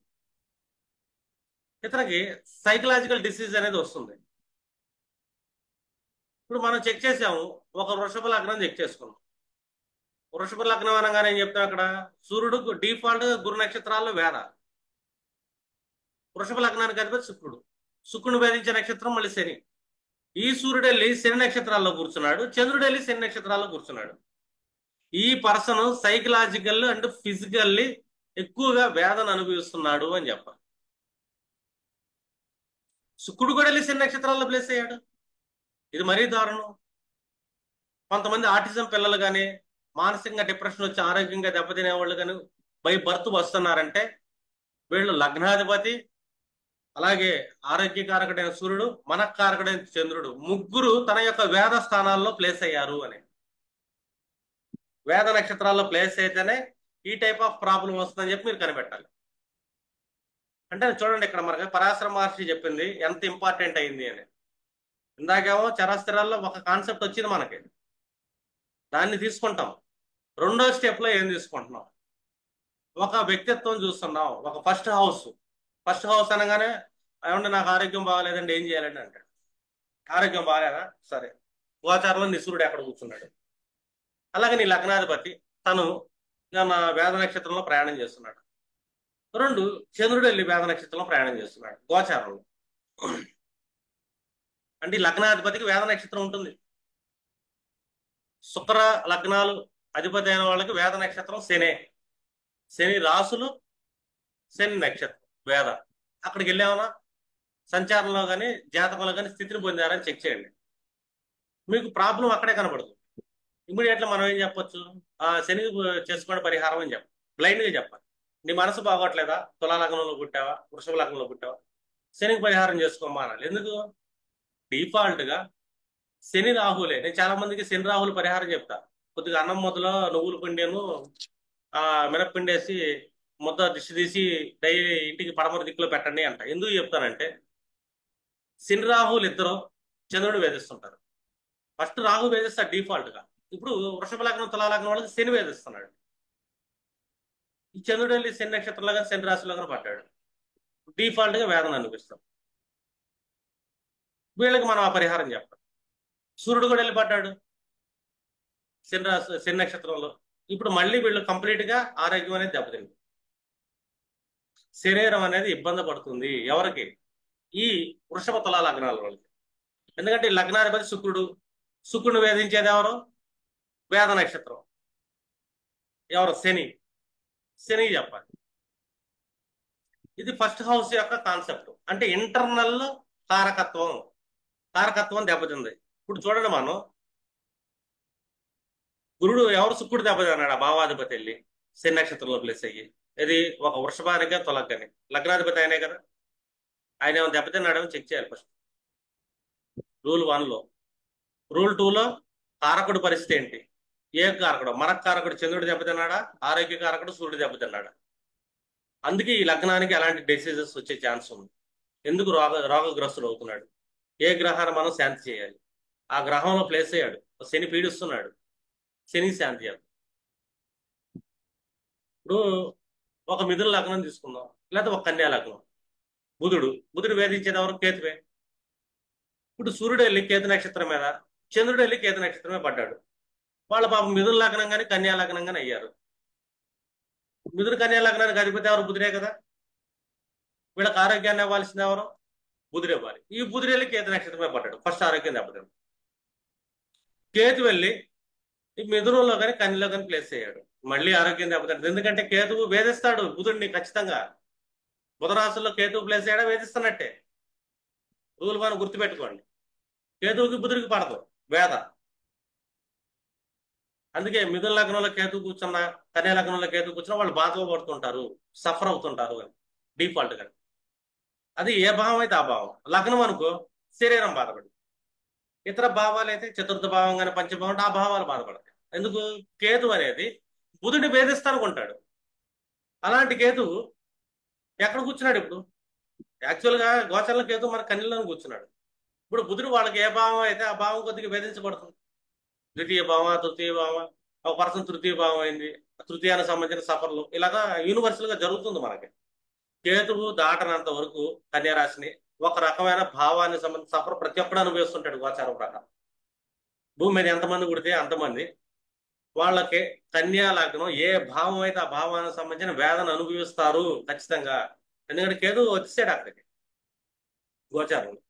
ఇతనికి సైకలాజికల్ డిసీజ్ అనేది వస్తుంది. ఇప్పుడు మనం చెక్ చేసాము, ఒక వృషభ లగ్నం చెక్ చేసుకున్నాం. వృషభ లగ్నం అనగానే ఏం చెప్తాం అక్కడ? సూర్యుడు డిఫాల్ట్ గురు నక్షత్రాల్లో వేద. వృషభ లగ్నానికి అధిపతి శుక్రుడు. శుక్రుడు వేధించే నక్షత్రం మళ్ళీ శని. ఈ సూర్యుడు వెళ్ళి శని నక్షత్రాల్లో కూర్చున్నాడు, చంద్రుడు వెళ్ళి శని నక్షత్రాల్లో కూర్చున్నాడు. ఈ పర్సన్ సైకలాజికల్ అండ్ ఫిజికల్లీ ఎక్కువగా వేదన అనుభవిస్తున్నాడు అని చెప్పాలి. శుక్రుడు కూడా వెళ్ళి శని నక్షత్రాల్లో ప్లేస్ అయ్యాడు. ఇది మరీ దారుణం. కొంతమంది ఆటిజం పిల్లలు కానీ, మానసికంగా డిప్రెషన్ వచ్చి ఆరోగ్యంగా దెబ్బతినే వాళ్ళు కానీ బై బర్త్ వస్తున్నారంటే వీళ్ళు లగ్నాధిపతి, అలాగే ఆరోగ్యకారకుడైన సూర్యుడు, మనఃకారకుడైన చంద్రుడు, ముగ్గురు తన యొక్క వేద స్థానాల్లో ప్లేస్ అయ్యారు అని. వేద నక్షత్రాల్లో ప్లేస్ అయితేనే ఈ టైప్ ఆఫ్ ప్రాబ్లం వస్తుందని చెప్పి మీరు కనిపెట్టాలి. అంటే చూడండి, ఇక్కడ మనకి పరాశర మహర్షి చెప్పింది ఎంత ఇంపార్టెంట్ అయింది అని. ఇందాకేమో చరాస్థిరాల్లో ఒక కాన్సెప్ట్ వచ్చింది మనకి, దాన్ని తీసుకుంటాం. రెండో స్టెప్ లో ఏం తీసుకుంటున్నాం? ఒక వ్యక్తిత్వం చూస్తున్నాం, ఒక ఫస్ట్ హౌస్. ఫస్ట్ హౌస్ అనగానే ఏమంటే నాకు ఆరోగ్యం బాగాలేదండి, ఏం చేయాలండి అంటాడు. ఆరోగ్యం బాగాలేదా? సరే, గోచారంలో నీ సూర్యుడు ఎక్కడ కూర్చున్నాడు. అలాగే నీ లగ్నాధిపతి తను నా వేద నక్షత్రంలో ప్రయాణం చేస్తున్నాడు. 2, చంద్రుడు వెళ్ళి వేద నక్షత్రంలో ప్రయాణం చేస్తున్నాడు గోచారంలో. అంటే ఈ లగ్నాధిపతికి వేద నక్షత్రం ఉంటుంది. శుక్ర లగ్నాలు అధిపతి అయిన వాళ్ళకి వేద నక్షత్రం శనే. శని రాసులు, శని నక్షత్రం వేద. అక్కడికి వెళ్ళామన్నా సంచారంలో కానీ జాతకంలో కానీ స్థితిని పొందారని చెక్ చేయండి. మీకు ప్రాబ్లం అక్కడే కనబడుతుంది. ఇమీడియట్గా మనం ఏం చెప్పొచ్చు? శని చేసుకోవడం పరిహారం అని చెప్పాలి, బ్లైండ్గా చెప్పాలి. నీ మనసు బాగోట్లేదా? తులా లగ్నంలో పుట్టావా, వృషభ లగ్నంలో పుట్టావా, శనికి పరిహారం చేసుకోమా అనాలి. ఎందుకు? డిఫాల్ట్గా శని రాహులే. నేను చాలా మందికి శని రాహులు పరిహారం చెప్తా. కొద్దిగా అన్నం ముద్దలో నువ్వుల పిండిను మినప్పిండి వేసి ముద్ద దిష్టి తీసి డైలీ ఇంటికి పడమర దిక్కులో పెట్టండి అంట. ఎందుకు చెప్తానంటే శని రాహువులు ఇద్దరు చంద్రుడు వేధిస్తుంటారు. ఫస్ట్ రాహు వేధిస్తాడు డిఫాల్ట్ గా. ఇప్పుడు వృషభ లగ్నం తులా లగ్నం వాళ్ళకి శని వేధిస్తున్నాడు. ఈ చంద్రుడు వెళ్ళి శని నక్షత్రంలో కానీ శని రాశిలో కానీ పడ్డాడు. డిఫాల్ట్ గా వేదన అనిపిస్తాం. వీళ్ళకి మనం ఆ పరిహారం చెప్పాలి. సూర్యుడు కూడా వెళ్ళి పడ్డాడు శని రాశి శని నక్షత్రంలో. ఇప్పుడు మళ్ళీ వీళ్ళు కంప్లీట్ గా ఆరోగ్యం అనేది దెబ్బతింది. శరీరం అనేది ఇబ్బంది పడుతుంది ఎవరికి? ఈ వృషభ తులా లగ్నాల వాళ్ళకి. ఎందుకంటే ఈ లగ్నాధిపతి శుక్రుడు. శుక్రుడు వేధించేది ఎవరు? వేద నక్షత్రం. ఎవరు? శని. శని చెప్పాలి. ఇది ఫస్ట్ హౌస్ యొక్క కాన్సెప్ట్. అంటే ఇంటర్నల్ కారకత్వం. కారకత్వం దెబ్బతింది. ఇప్పుడు చూడండి, మనం గురుడు ఎవరు? శుక్రుడు దెబ్బతిన్నాడు ఆ భావాధిపతి వెళ్ళి శని నక్షత్రంలో ప్లేస్ అయ్యి. ఇది ఒక వృషభానిగా తొలగని లగ్నాధిపతి ఆయనే కదా. ఆయన ఏమైనా దెబ్బతిన్నాడని చెక్ చేయాలి ఫస్ట్. రూల్ 1లో. రూల్ 2లో కారకుడు పరిస్థితి ఏంటి? ఏ కారకుడు? మనకు కారకుడు చంద్రుడు దెబ్బతిన్నాడా? ఆరోగ్య కారకుడు సూర్యుడు దెబ్బతిన్నాడా? అందుకే ఈ లగ్నానికి ఎలాంటి డిసీజెస్ వచ్చే ఛాన్స్ ఉంది. ఎందుకు రోగగ్రస్తుడు అవుతున్నాడు? ఏ గ్రహాన్ని మనం శాంతి చేయాలి? ఆ గ్రహంలో ప్లేస్ అయ్యాడు, శని పీడిస్తున్నాడు, శని శాంతి చేయాలి. ఇప్పుడు ఒక మిథున లగ్నం తీసుకుందాం, లేకపోతే ఒక కన్యా లగ్నం. బుధుడు వేధించేది ఎవరు? కేతువే. ఇప్పుడు సూర్యుడు వెళ్ళి కేతు నక్షత్రం మీద, చంద్రుడు వెళ్ళి కేతు నక్షత్రమే పడ్డాడు. వాళ్ళ పాపం మిథున లగ్నం కానీ కన్యా లగ్నం కానీ అయ్యారు. మిథున కన్యా లగ్నానికి అధిపతి ఎవరు? బుధుడే కదా. వీళ్ళకి ఆరోగ్యాన్ని ఇవ్వాల్సింది ఎవరు? బుధుడు ఇవ్వాలి. ఈ బుధుడు వెళ్ళి కేతు నక్షత్రమే పడ్డాడు. ఫస్ట్ ఆరోగ్యం దెబ్బతింది. కేతు వెళ్ళి ఈ మిథునంలో కానీ కన్యలో కానీ ప్లేస్ అయ్యాడు. మళ్ళీ ఆరోగ్యం దెబ్బతింటుంది. ఎందుకంటే కేతువు వేధిస్తాడు బుధుడిని ఖచ్చితంగా. బుధ రాశుల్లో కేతువు ప్లేస్ అయ్యాడా వేధిస్తున్నట్టే. రూల్ 1 గుర్తుపెట్టుకోండి. కేతువుకి బుధుడికి పడదు వేద. అందుకే మిథున లగ్నంలో కేతు కూర్చున్నా, కన్యా లగ్నంలో కేతు కూర్చున్నా వాళ్ళు బాధలో పడుతుంటారు, సఫర్ అవుతుంటారు అని డిఫాల్ట్ గా. అది ఏ భావం అయితే ఆ భావం. లగ్నం అనుకో శరీరం బాధపడి, ఇతర భావాలు అయితే చతుర్థ భావం కానీ పంచభావం ఆ భావాలు బాధపడతాయి. ఎందుకు? కేతు అనేది బుధుడిని వేధిస్తానుకుంటాడు. అలాంటి కేతు ఎక్కడ కూర్చున్నాడు ఇప్పుడు? యాక్చువల్గా గోచరంలో కేతు మన కన్యలోనే కూర్చున్నాడు. ఇప్పుడు బుధుడు వాళ్ళకి ఏ భావం అయితే ఆ భావం కొద్దిగా వేధించబడుతుంది. ద్వితీయ భావం, తృతీయ భావం. ఒక పర్సన్ తృతీయ భావం అయింది, తృతీయానికి సంబంధించిన సఫర్లు ఇలాగా యూనివర్సల్ గా జరుగుతుంది మనకి. కేతువు దాటనంత వరకు కన్యా రాశిని ఒక రకమైన భావాన్ని సంబంధించిన సఫర్ ప్రతి ఒక్కడు అనుభవిస్తుంటాడు గోచారం ప్రకారం. భూమి మీద ఎంతమంది పుడితే అంతమంది వాళ్ళకి కన్యా లగ్నం ఏ భావం అయితే ఆ భావానికి సంబంధించిన వేదన అనుభవిస్తారు ఖచ్చితంగా. ఎందుకంటే కేతు వచ్చేసాడు అక్కడికి గోచారంలో.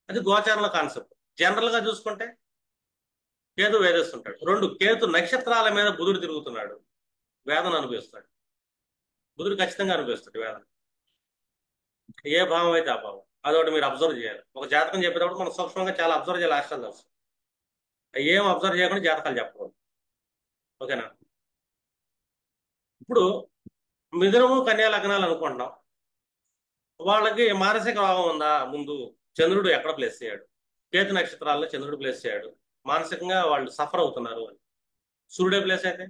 అది గోచారంలో కాన్సెప్ట్. జనరల్ గా చూసుకుంటే కేతు వేధిస్తుంటాడు. 2, కేతు నక్షత్రాల మీద బుధుడు తిరుగుతున్నాడు, వేదన అనుభవిస్తాడు. బుధుడు ఖచ్చితంగా అనుభవిస్తాడు వేదన. ఏ భావం అయితే ఆ భావం. అదొకటి మీరు అబ్జర్వ్ చేయాలి. ఒక జాతకం చెప్పేటప్పుడు మనం సూక్ష్మంగా చాలా అబ్జర్వ్ చేయాలి. ఆస్ట్రాలజర్స్ ఏం అబ్జర్వ్ చేయకుండా జాతకాలు చెప్పకూడదు. ఓకేనా? ఇప్పుడు మిథునము కన్యా లగ్నాలు అనుకుంటున్నాం. వాళ్ళకి మానసిక రోగం ఉందా? ముందు చంద్రుడు ఎక్కడ ప్లేస్ అయ్యాడు? కేతు నక్షత్రాల్లో చంద్రుడు ప్లేస్ అయ్యాడు. మానసికంగా వాళ్ళు సఫర్ అవుతున్నారు అని. సూర్యుడే ప్లేస్ అయితే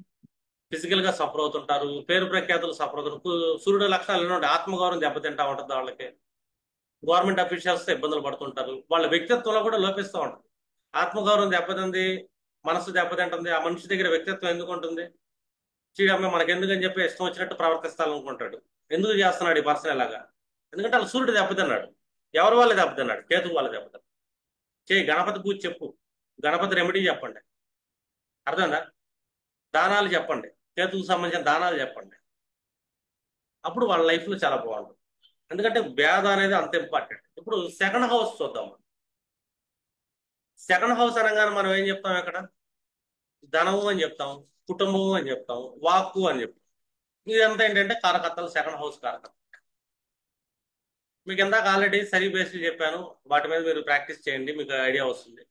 ఫిజికల్ గా సఫర్ అవుతుంటారు, పేరు ప్రఖ్యాతులు సఫర్ అవుతుంటారు. సూర్యుడు లక్షణాలు ఎన్నో ఉంటాయి. ఆత్మగౌరవం దెబ్బతింటా ఉంటుంది వాళ్ళకి. గవర్నమెంట్ అఫీషియల్స్ ఇబ్బందులు పడుతుంటారు. వాళ్ళ వ్యక్తిత్వంలో కూడా లోపిస్తూ ఉంటుంది. ఆత్మగౌరవం దెబ్బతింది, మనసు దెబ్బతింటుంది. ఆ మనిషి దగ్గర వ్యక్తిత్వం ఎందుకు ఉంటుంది? చీడమ్మ మనకి ఎందుకని చెప్పి ఇష్టం వచ్చినట్టు ప్రవర్తిస్తాలనుకుంటాడు. ఎందుకు చేస్తున్నాడు ఈ పర్సన్ ఇలాగా? ఎందుకంటే వాళ్ళు సూర్యుడు దెబ్బతిన్నాడు. ఎవరి వాళ్ళు దెబ్బతిన్నాడు? కేతు వాళ్ళు దెబ్బతిన్నాడు. చేయి గణపతి పూజ చెప్పు, గణపతి రెమెడీ చెప్పండి. అర్థమైందా? దానాలు చెప్పండి, కేతుకు సంబంధించిన దానాలు చెప్పండి. అప్పుడు వాళ్ళ లైఫ్ లో చాలా బాగుంటుంది. ఎందుకంటే వేద అనేది అంత ఇంపార్టెంట్. ఇప్పుడు సెకండ్ హౌస్ చూద్దాం. సెకండ్ హౌస్ అనగానే మనం ఏం చెప్తాం? ఇక్కడ ధనము అని చెప్తాం, కుటుంబము అని చెప్తాం, వాక్కు అని చెప్తాం. ఇదంతా ఏంటంటే కారకత్తాలు, సెకండ్ హౌస్ కారకత్తాలు. మీకు ఇందాక ఆల్రెడీ సరి బేస్డ్ చెప్పాను. వాటి మీద మీరు ప్రాక్టీస్ చేయండి, మీకు ఐడియా వస్తుంది.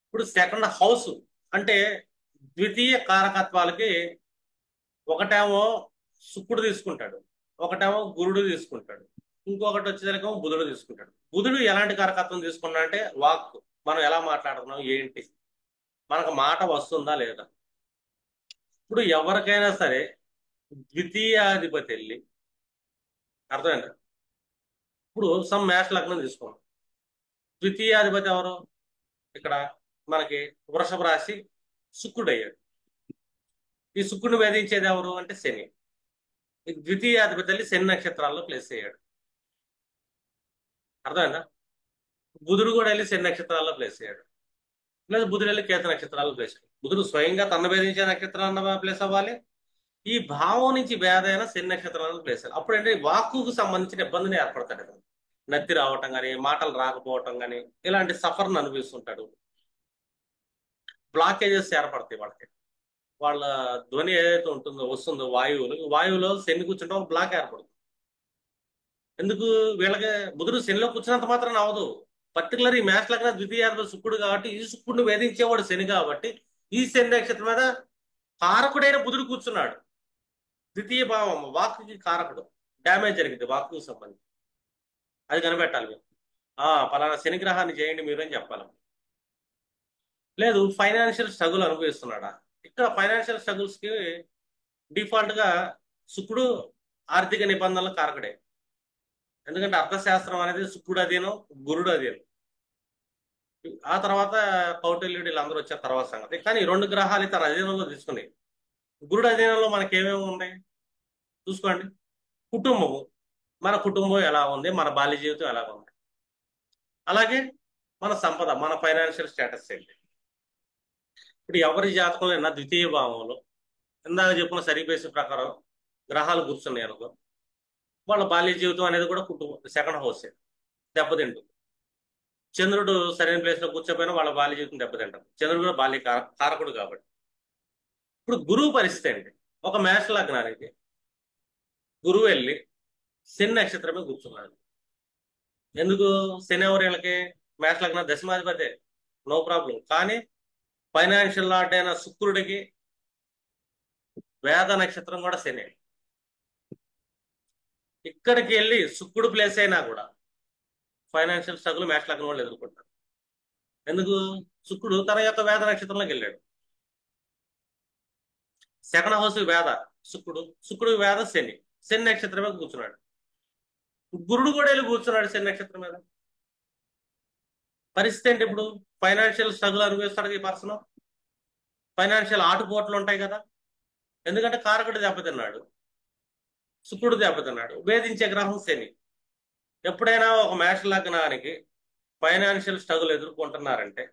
ఇప్పుడు సెకండ్ హౌస్ అంటే ద్వితీయ కారకత్వాలకి ఒకటేమో శుక్రుడు తీసుకుంటాడు, ఒకటేమో గురుడు తీసుకుంటాడు, ఇంకొకటి వచ్చేసరికేమో బుధుడు తీసుకుంటాడు. బుధుడు ఎలాంటి కారకత్వం తీసుకున్నా అంటే వాక్. మనం ఎలా మాట్లాడుతున్నాం, ఏంటి, మనకు మాట వస్తుందా లేదా. ఇప్పుడు ఎవరికైనా సరే ద్వితీయాధిపతి వెళ్ళి, అర్థమైందా? ఇప్పుడు సమ్ మేష లగ్నం తీసుకోండి. ద్వితీయాధిపతి ఎవరు? ఇక్కడ మనకి వృషభ రాశి శుక్రుడు అయ్యాడు. ఈ శుక్రుడిని వేధించేది ఎవరు అంటే శని. ఈ ద్వితీయాధిపతి వెళ్ళి శని నక్షత్రాల్లో ప్లేస్ అయ్యాడు. అర్థమైందా? బుధుడు కూడా వెళ్ళి శని నక్షత్రాల్లో ప్లేస్ అయ్యాడు. లేదా బుధుడు వెళ్ళి కేతు నక్షత్రాల్లో ప్లేస్ అయ్యాడు. బుధుడు స్వయంగా తన వేధించే నక్షత్రాల్లో ప్లేస్ అవ్వాలి. ఈ భావం నుంచి భేదైన శని నక్షత్రాలను ప్లేస్ అవ్వాలి. అప్పుడంటే వాక్కుకు సంబంధించిన ఇబ్బందిని ఏర్పడతాడు కదా. నత్తి రావటం కానీ, మాటలు రాకపోవటం కానీ, ఇలాంటి సఫర్ను అనుభవిస్తుంటాడు. బ్లాకేజెస్ ఏర్పడతాయి వాళ్ళకి. వాళ్ళ ధ్వని ఏదైతే ఉంటుందో వస్తుందో వాయువులో శని కూర్చుంటే బ్లాక్ ఏర్పడుతుంది. ఎందుకు? వీళ్ళకి బుధుడు శనిలో కూర్చున్నంత మాత్రం అవదు. పర్టికులర్ ఈ మ్యాచ్ లగ్న ద్వితీయార్థ శుక్రుడు కాబట్టి, ఈ శుక్రుడిని వేధించేవాడు శని కాబట్టి, ఈ శని నక్షత్రం మీద కారకుడైన బుధుడు కూర్చున్నాడు. ద్వితీయ భావం వాక్కి కారకుడు. డ్యామేజ్ జరిగింది వాక్కు సంబంధించి. అది కనిపెట్టాలి మీరు. పలానా శని గ్రహాన్ని చేయండి మీరు అని చెప్పాలి. లేదు ఫైనాన్షియల్ స్ట్రగుల్ అనుభవిస్తున్నాడా? ఇక్కడ ఫైనాన్షియల్ స్ట్రగుల్స్ కి డిఫాల్ట్ గా శుక్రుడు ఆర్థిక నిబంధనల కారకుడే. ఎందుకంటే అర్థశాస్త్రం అనేది శుక్రుడు అధీనం, గురుడు అధీనం. ఆ తర్వాత కౌటిల్యుడు వీళ్ళందరూ వచ్చారు తర్వాత సంగతి. కానీ ఈ రెండు గ్రహాలు తన అధీనంలో తీసుకుని, గురుడు అధీనంలో మనకి ఏమేమి ఉన్నాయి చూసుకోండి. కుటుంబము, మన కుటుంబం ఎలా ఉంది, మన బాల్య జీవితం ఎలా ఉంది, అలాగే మన సంపద, మన ఫైనాన్షియల్ స్టేటస్ ఏంటి. ఇప్పుడు ఎవరి జాతకంలో ద్వితీయ భావంలో ఇందాక చెప్పిన సరిపేసి ప్రకారం గ్రహాలు కూర్చున్నాయి అనుకో, వాళ్ళ బాల్య జీవితం అనేది కూడా కుటుంబం సెకండ్ హౌస్ దెబ్బతింటుంది. చంద్రుడు సరైన ప్లేస్ లో కూర్చోపోయినా వాళ్ళ బాల్య జీవితం దెబ్బతింటారు. చంద్రుడు కూడా బాల్య కారకుడు కాబట్టి. ఇప్పుడు గురువు పరిస్థితి ఏంటి? ఒక మేష లగ్నానికి గురువు వెళ్ళి శని నక్షత్రమే కూర్చున్నాడు. ఎందుకు? శని ఎవరు వీళ్ళకి? మేష లగ్న దశమాధిపతే, నో ప్రాబ్లం. కానీ ఫైనాన్షియల్ లార్డ్ అయిన శుక్రుడికి వేద నక్షత్రం కూడా శని. ఇక్కడికి వెళ్ళి శుక్రుడు ప్లేస్ అయినా కూడా ఫైనాన్షియల్ స్ట్రగుల్ మేష లగ్నం వాళ్ళు ఎదుర్కొంటారు. ఎందుకు? శుక్రుడు తన యొక్క వేద నక్షత్రంలోకి వెళ్ళాడు. సెకండ్ హౌస్ వేద శుక్రుడు వేద శని, శని నక్షత్రమే కూర్చున్నాడు. గురుడు కూడా వెళ్ళి కూర్చున్నాడు శని నక్షత్రం మీద. పరిస్థితి ఏంటి? ఇప్పుడు ఫైనాన్షియల్ స్ట్రగుల్ అనుభవిస్తాడు ఈ పర్సన్. ఫైనాన్షియల్ ఆటుపోట్లు ఉంటాయి కదా. ఎందుకంటే కారకుడు దెబ్బతిన్నాడు, శుక్రుడు దెబ్బతిన్నాడు. వేధించే గ్రహం శని. ఎప్పుడైనా ఒక మేష లగ్నానికి ఫైనాన్షియల్ స్ట్రగుల్ ఎదుర్కొంటున్నారంటే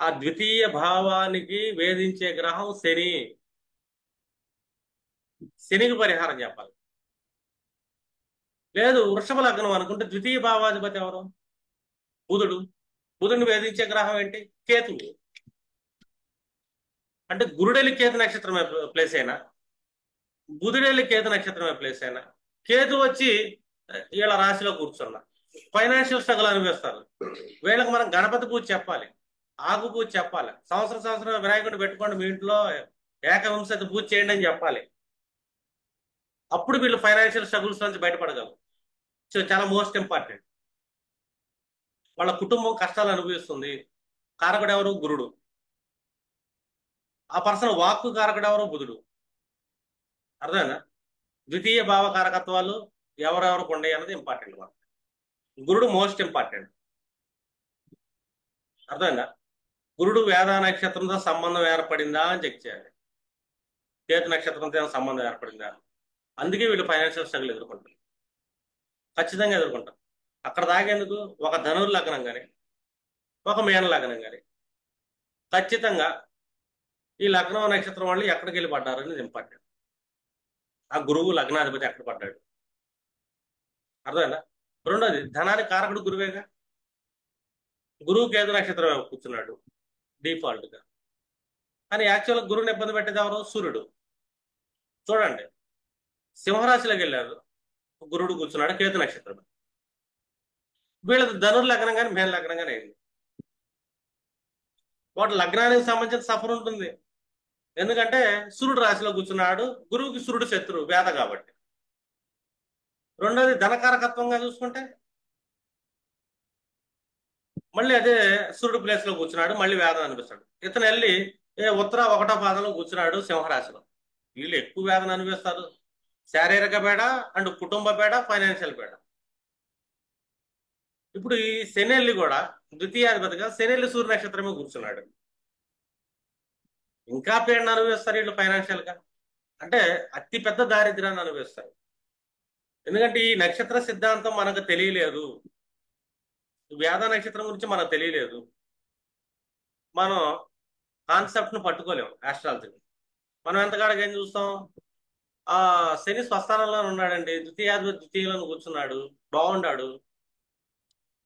ఆ ద్వితీయ భావానికి వేధించే గ్రహం శని. శనికి పరిహారం చెప్పాలి. లేదు వృషభ లగ్నం అనుకుంటే ద్వితీయ భావాధిపతి ఎవరు? బుధుడు. బుధుడిని వేధించే గ్రహం ఏంటి? కేతువు. అంటే గురుడెల్లి కేతు నక్షత్రమే ప్లేస్ అయినా, బుధుడెల్లి కేతు నక్షత్రమే ప్లేస్ అయినా, కేతు వచ్చి వీళ్ళ రాశిలో కూర్చున్నా ఫైనాన్షియల్ స్ట్రగుల్ అనిపిస్తారు. వీళ్ళకి మనం గణపతి పూజ చెప్పాలి, ఆకు పూజ చెప్పాలి, సంవత్సరం వినాయకుడిని పెట్టుకోండి మీ ఇంట్లో, ఏకవింశతి పూజ చేయండి అని చెప్పాలి. అప్పుడు వీళ్ళు ఫైనాన్షియల్ స్ట్రగుల్స్ నుంచి బయటపడగలరు. సో చాలా మోస్ట్ ఇంపార్టెంట్. వాళ్ళ కుటుంబం కష్టాలు అనుభవిస్తుంది. కారకుడు ఎవరు? గురుడు. ఆ పర్సన్ వాక్కు కారకుడు ఎవరు? బుధుడు. అర్థమైనా? ద్వితీయ భావ కారకత్వాలు ఎవరెవరికి ఉండయి అన్నది ఇంపార్టెంట్. మనకు గురుడు మోస్ట్ ఇంపార్టెంట్. అర్థమైందా? గురుడు వేద నక్షత్రంతో సంబంధం ఏర్పడిందా అని చెక్ చేయాలి. కేతు నక్షత్రంతో సంబంధం ఏర్పడిందా? అందుకే వీళ్ళు ఫైనాన్షియల్ స్ట్రగుల్ ఎదుర్కొంటారు, ఖచ్చితంగా ఎదుర్కొంటారు. అక్కడ దాగేందుకు ఒక ధనుర్ లగ్నం కానీ, ఒక మీన లగ్నం కానీ ఖచ్చితంగా ఈ లగ్నం నక్షత్రం వాళ్ళు ఎక్కడికి వెళ్ళి పడ్డారు అనేది ఇంపార్టెంట్. ఆ గురువు లగ్నాధిపతి ఎక్కడ పడ్డాడు? అర్థమైందా? రెండోది ధనానికి కారకుడు గురువేగా. గురువు కేతు నక్షత్రం కూర్చున్నాడు డిఫాల్ట్ గా. కానీ యాక్చువల్గా గురువుని ఇబ్బంది పెట్టేది ఎవరు? సూర్యుడు. చూడండి, సింహరాశిలోకి వెళ్ళారు, గురుడు కూర్చున్నాడు కేతు నక్షత్రం. వీళ్ళది ధనుర్ లగ్నం కానీ మేన లగ్నం కానీ అయింది. వాటి లగ్నానికి సంబంధించిన సఫర్ ఉంటుంది. ఎందుకంటే సూర్యుడు రాశిలో కూర్చున్నాడు, గురువుకి సూర్యుడు శత్రువు వేద కాబట్టి. రెండోది ధనకారకత్వంగా చూసుకుంటే మళ్ళీ అదే సూర్యుడు ప్లేస్ లో కూర్చున్నాడు, మళ్ళీ వేదం అనిపిస్తాడు. ఇతను వెళ్ళి ఉత్తర 1వ పాదంలో కూర్చున్నాడు సింహరాశిలో. వీళ్ళు ఎక్కువ వేదన అనిపిస్తారు. శారీరక పేడ అండ్ కుటుంబ పేడ, ఫైనాన్షియల్ పేడ. ఇప్పుడు ఈ శని వెళ్ళి కూడా ద్వితీయాధిపతిగా శని సూర్య నక్షత్రమే కూర్చున్నాడు. ఇంకా పీడన అనుభవిస్తారు వీళ్ళు ఫైనాన్షియల్ గా. అంటే అతి పెద్ద దారిద్ర్యాన్ని అనుభవిస్తారు. ఎందుకంటే ఈ నక్షత్ర సిద్ధాంతం మనకు తెలియలేదు. వేద నక్షత్రం గురించి మనకు తెలియలేదు. మనం కాన్సెప్ట్ ను పట్టుకోలేము ఆస్ట్రాలజీ. మనం ఎంతకాడికి ఏం చూస్తాం? ఆ శని స్వస్థానంలో ఉన్నాడండి, ద్వితీయాధిపతి ద్వితీయంలో కూర్చున్నాడు, బాగున్నాడు.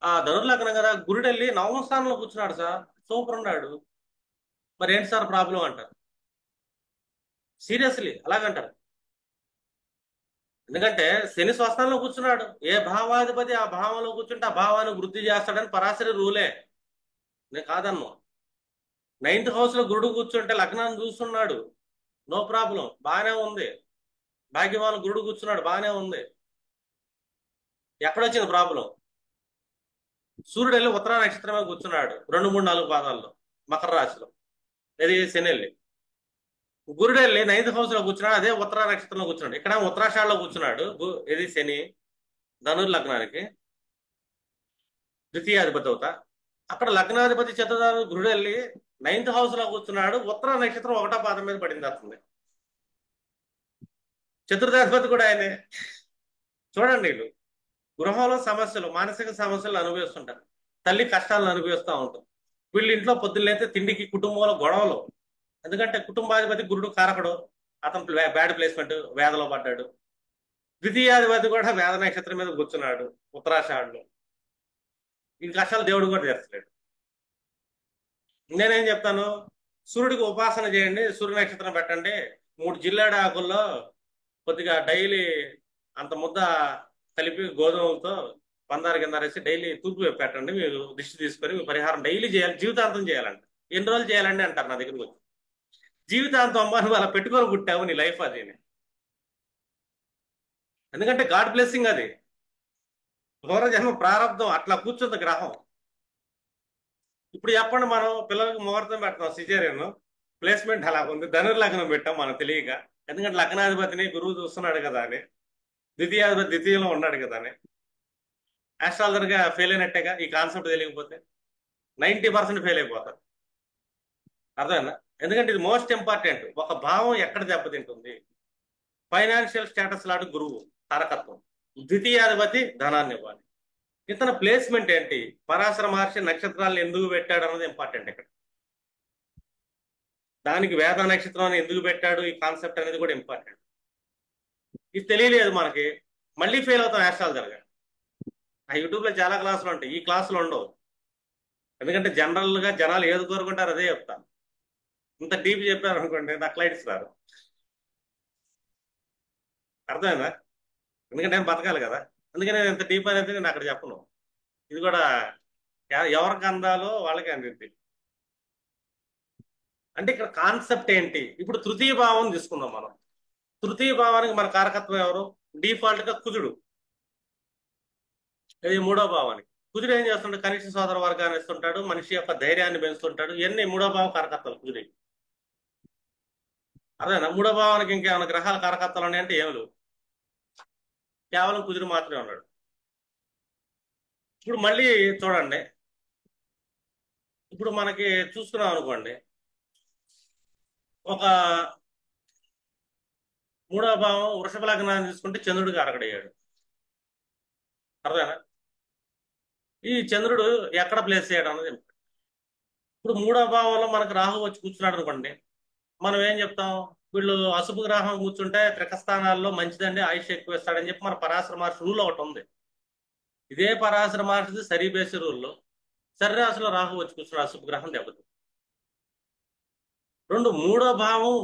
ఆ ధనుర్లగ్నం కదా, గురుడు వెళ్ళి నవమ స్థానంలో కూర్చున్నాడు సార్, సూపర్ ఉన్నాడు. మరి ఏంటి సార్ ప్రాబ్లం అంటారు. సీరియస్లీ అలాగంటారు. ఎందుకంటే శని స్వస్థానంలో కూర్చున్నాడు, ఏ భావాధిపతి ఆ భావంలో కూర్చుంటే ఆ భావాన్ని వృద్ధి చేస్తాడని పరాశరి రూలే. నేను కాదన్ను. నైన్త్ హౌస్ లో గురుడు కూర్చుంటే లగ్నాన్ని చూస్తున్నాడు, నో ప్రాబ్లం, బాగానే ఉంది. భాగ్యవాన్ గురుడు కూర్చున్నాడు, బాగానే ఉంది. ఎక్కడొచ్చింది ప్రాబ్లం? సూర్యుడు వెళ్ళి ఉత్తరా నక్షత్రమే కూర్చున్నాడు 2, 3, 4 పాదాల్లో మకర రాశిలో. ఇది శని వెళ్ళి. గురుడు వెళ్ళి నైన్త్ హౌస్ లో కూర్చున్నాడు, అదే ఉత్తరా నక్షత్రంలో కూర్చున్నాడు. ఇక్కడ ఉత్తరాషాఢలో కూర్చున్నాడు. ఇది శని ధనుర్లగ్నానికి ద్వితీయాధిపతి అవుతా. అక్కడ లగ్నాధిపతి చతుర్థ గురుడు వెళ్ళి నైన్త్ హౌస్ లో కూర్చున్నాడు, ఉత్తర నక్షత్రం 1వ పాదం మీద పడింది అతను. చతుర్థాధిపతి కూడా ఆయనే. చూడండి, వీళ్ళు గృహంలో సమస్యలు, మానసిక సమస్యలు అనుభవిస్తుంటారు, తల్లి కష్టాలను అనుభవిస్తూ ఉంటారు. వీళ్ళ ఇంట్లో పొద్దున్నైతే తిండికి కుటుంబంలో గొడవలు. ఎందుకంటే కుటుంబాధిపతి గురుడు కారకుడు, అతను బ్యాడ్ ప్లేస్మెంట్, వేదలో పడ్డాడు. ద్వితీయాధిపతి కూడా వేద నక్షత్రం మీద కూర్చున్నాడు ఉత్తరాషాఢలో. ఈ కష్టాలు దేవుడు కూడా తీర్చలేడు. నేనేం చెప్తాను? సూర్యుడికి ఉపాసన చేయండి, సూర్య నక్షత్రం పెట్టండి, 3 జిల్లేడు ఆకుల్లో కొద్దిగా డైలీ అంత ముద్ద కలిపి గోధుమలతో పందారు కింద వేసి డైలీ తూర్పు వైపు పెట్టండి, మీరు దిష్టి తీసుకొని మీ పరిహారం డైలీ చేయాలి, జీవితాంతం చేయాలంట. ఎన్ని రోజులు చేయాలండి అంటారు నా దగ్గరికి వచ్చి. జీవితాంతం అమ్మ నువ్వు అలా పెట్టుకొని పుట్టావు, నీ లైఫ్ అది. ఎందుకంటే గాడ్ బ్లెస్సింగ్ అది, పూర్వజన్మ ప్రారంధం అట్లా కూర్చుంది గ్రహం. ఇప్పుడు చెప్పండి, మనం పిల్లలకు ముహూర్తం పెడతాం సిజేరియన్, ప్లేస్మెంట్ అలా ఉంది, ధనుర్లగ్నం పెట్టాం మనం తెలియక. ఎందుకంటే లగ్నాధిపతిని గురువు చూస్తున్నాడు కదా అని, ద్వితీయాధిపతి ద్వితీయంలో ఉన్నాడు కదా అని. ఆస్ట్రాలజర్గా ఫెయిల్ అయినట్టేగా ఈ కాన్సెప్ట్ తెలియకపోతే. 90% ఫెయిల్ అయిపోతారు. అర్థమైందా? ఎందుకంటే ఇది మోస్ట్ ఇంపార్టెంట్. ఒక భావం ఎక్కడ దెబ్బతింటుంది? ఫైనాన్షియల్ స్టేటస్ లాంటి గురువు తారకత్వం, ద్వితీయాధిపతి ధనాన్ని ఇవ్వాలి. ఇతని ప్లేస్మెంట్ ఏంటి, పరాశర మహర్షి నక్షత్రాలను ఎందుకు పెట్టాడు అన్నది ఇంపార్టెంట్ ఇక్కడ. దానికి వేద నక్షత్రాన్ని ఎందుకు పెట్టాడు, ఈ కాన్సెప్ట్ అనేది కూడా ఇంపార్టెంట్. ఇది తెలియలేదు మనకి, మళ్ళీ ఫెయిల్ అవుతాం ఆస్ట్రాలజర్గా. ఆ యూట్యూబ్లో చాలా క్లాసులు ఉంటాయి, ఈ క్లాసులు ఉండవు. ఎందుకంటే జనరల్గా జనాలు ఏది కోరుకుంటారు అదే చెప్తాను. ఇంత డీప్ చెప్పారు అనుకోండి నాకు క్లైంట్స్ రారు. అర్థమైందా? ఎందుకంటే నేను బతకాలి కదా. అందుకని నేను ఇంత డీప్ అనేది నేను అక్కడ చెప్పను. ఇది కూడా ఎవరికి అందాలో వాళ్ళకే అందింది. అంటే ఇక్కడ కాన్సెప్ట్ ఏంటి? ఇప్పుడు తృతీయ భావం తీసుకుందాం మనం. తృతీయ భావానికి మన కారకత్వం ఎవరు? డిఫాల్ట్ గా కుజుడు. ఇది 3వ భావానికి. కుజుడు ఏం చేస్తుంటాడు? కనిష్ట సోదర వర్గాన్ని ఇస్తుంటాడు, మనిషి యొక్క ధైర్యాన్ని పెంచుతుంటాడు. ఇవన్నీ 3వ భావ కారకత్వాలు కుజుడి. అదేనా? 3వ భావానికి ఇంకేమైనా గ్రహాల కారకత్వాలు ఉన్నాయంటే ఏమి లేవు, కేవలం కుజుడు మాత్రమే ఉన్నాడు. ఇప్పుడు మళ్ళీ చూడండి, ఇప్పుడు మనకి చూసుకున్నాం అనుకోండి, ఒక 3వ భావం వృషభ లగ్నాన్ని తీసుకుంటే చంద్రుడు కారకుడయ్యాడు. అర్థమేనా? ఈ చంద్రుడు ఎక్కడ ప్లేస్ చేయడం అనేది important. ఇప్పుడు 3వ భావంలో మనకు రాహు వచ్చి కూర్చున్నాడు అనుకోండి, మనం ఏం చెప్తాం? వీళ్ళు అశుభ గ్రహం కూర్చుంటే త్రికస్థానాల్లో మంచిదండి, ఆయుష్ ఎక్కువ ఇస్తాడని చెప్పి మన పరాశర మహర్షి రూల్ ఒకటి ఉంది. ఇదే పరాశర మహర్షిది సరీబేసి రూల్లో సర్రాశిలో రాహు వచ్చి కూర్చున్నాడు, అశుభ గ్రహం దెబ్బతి. 3వ భావం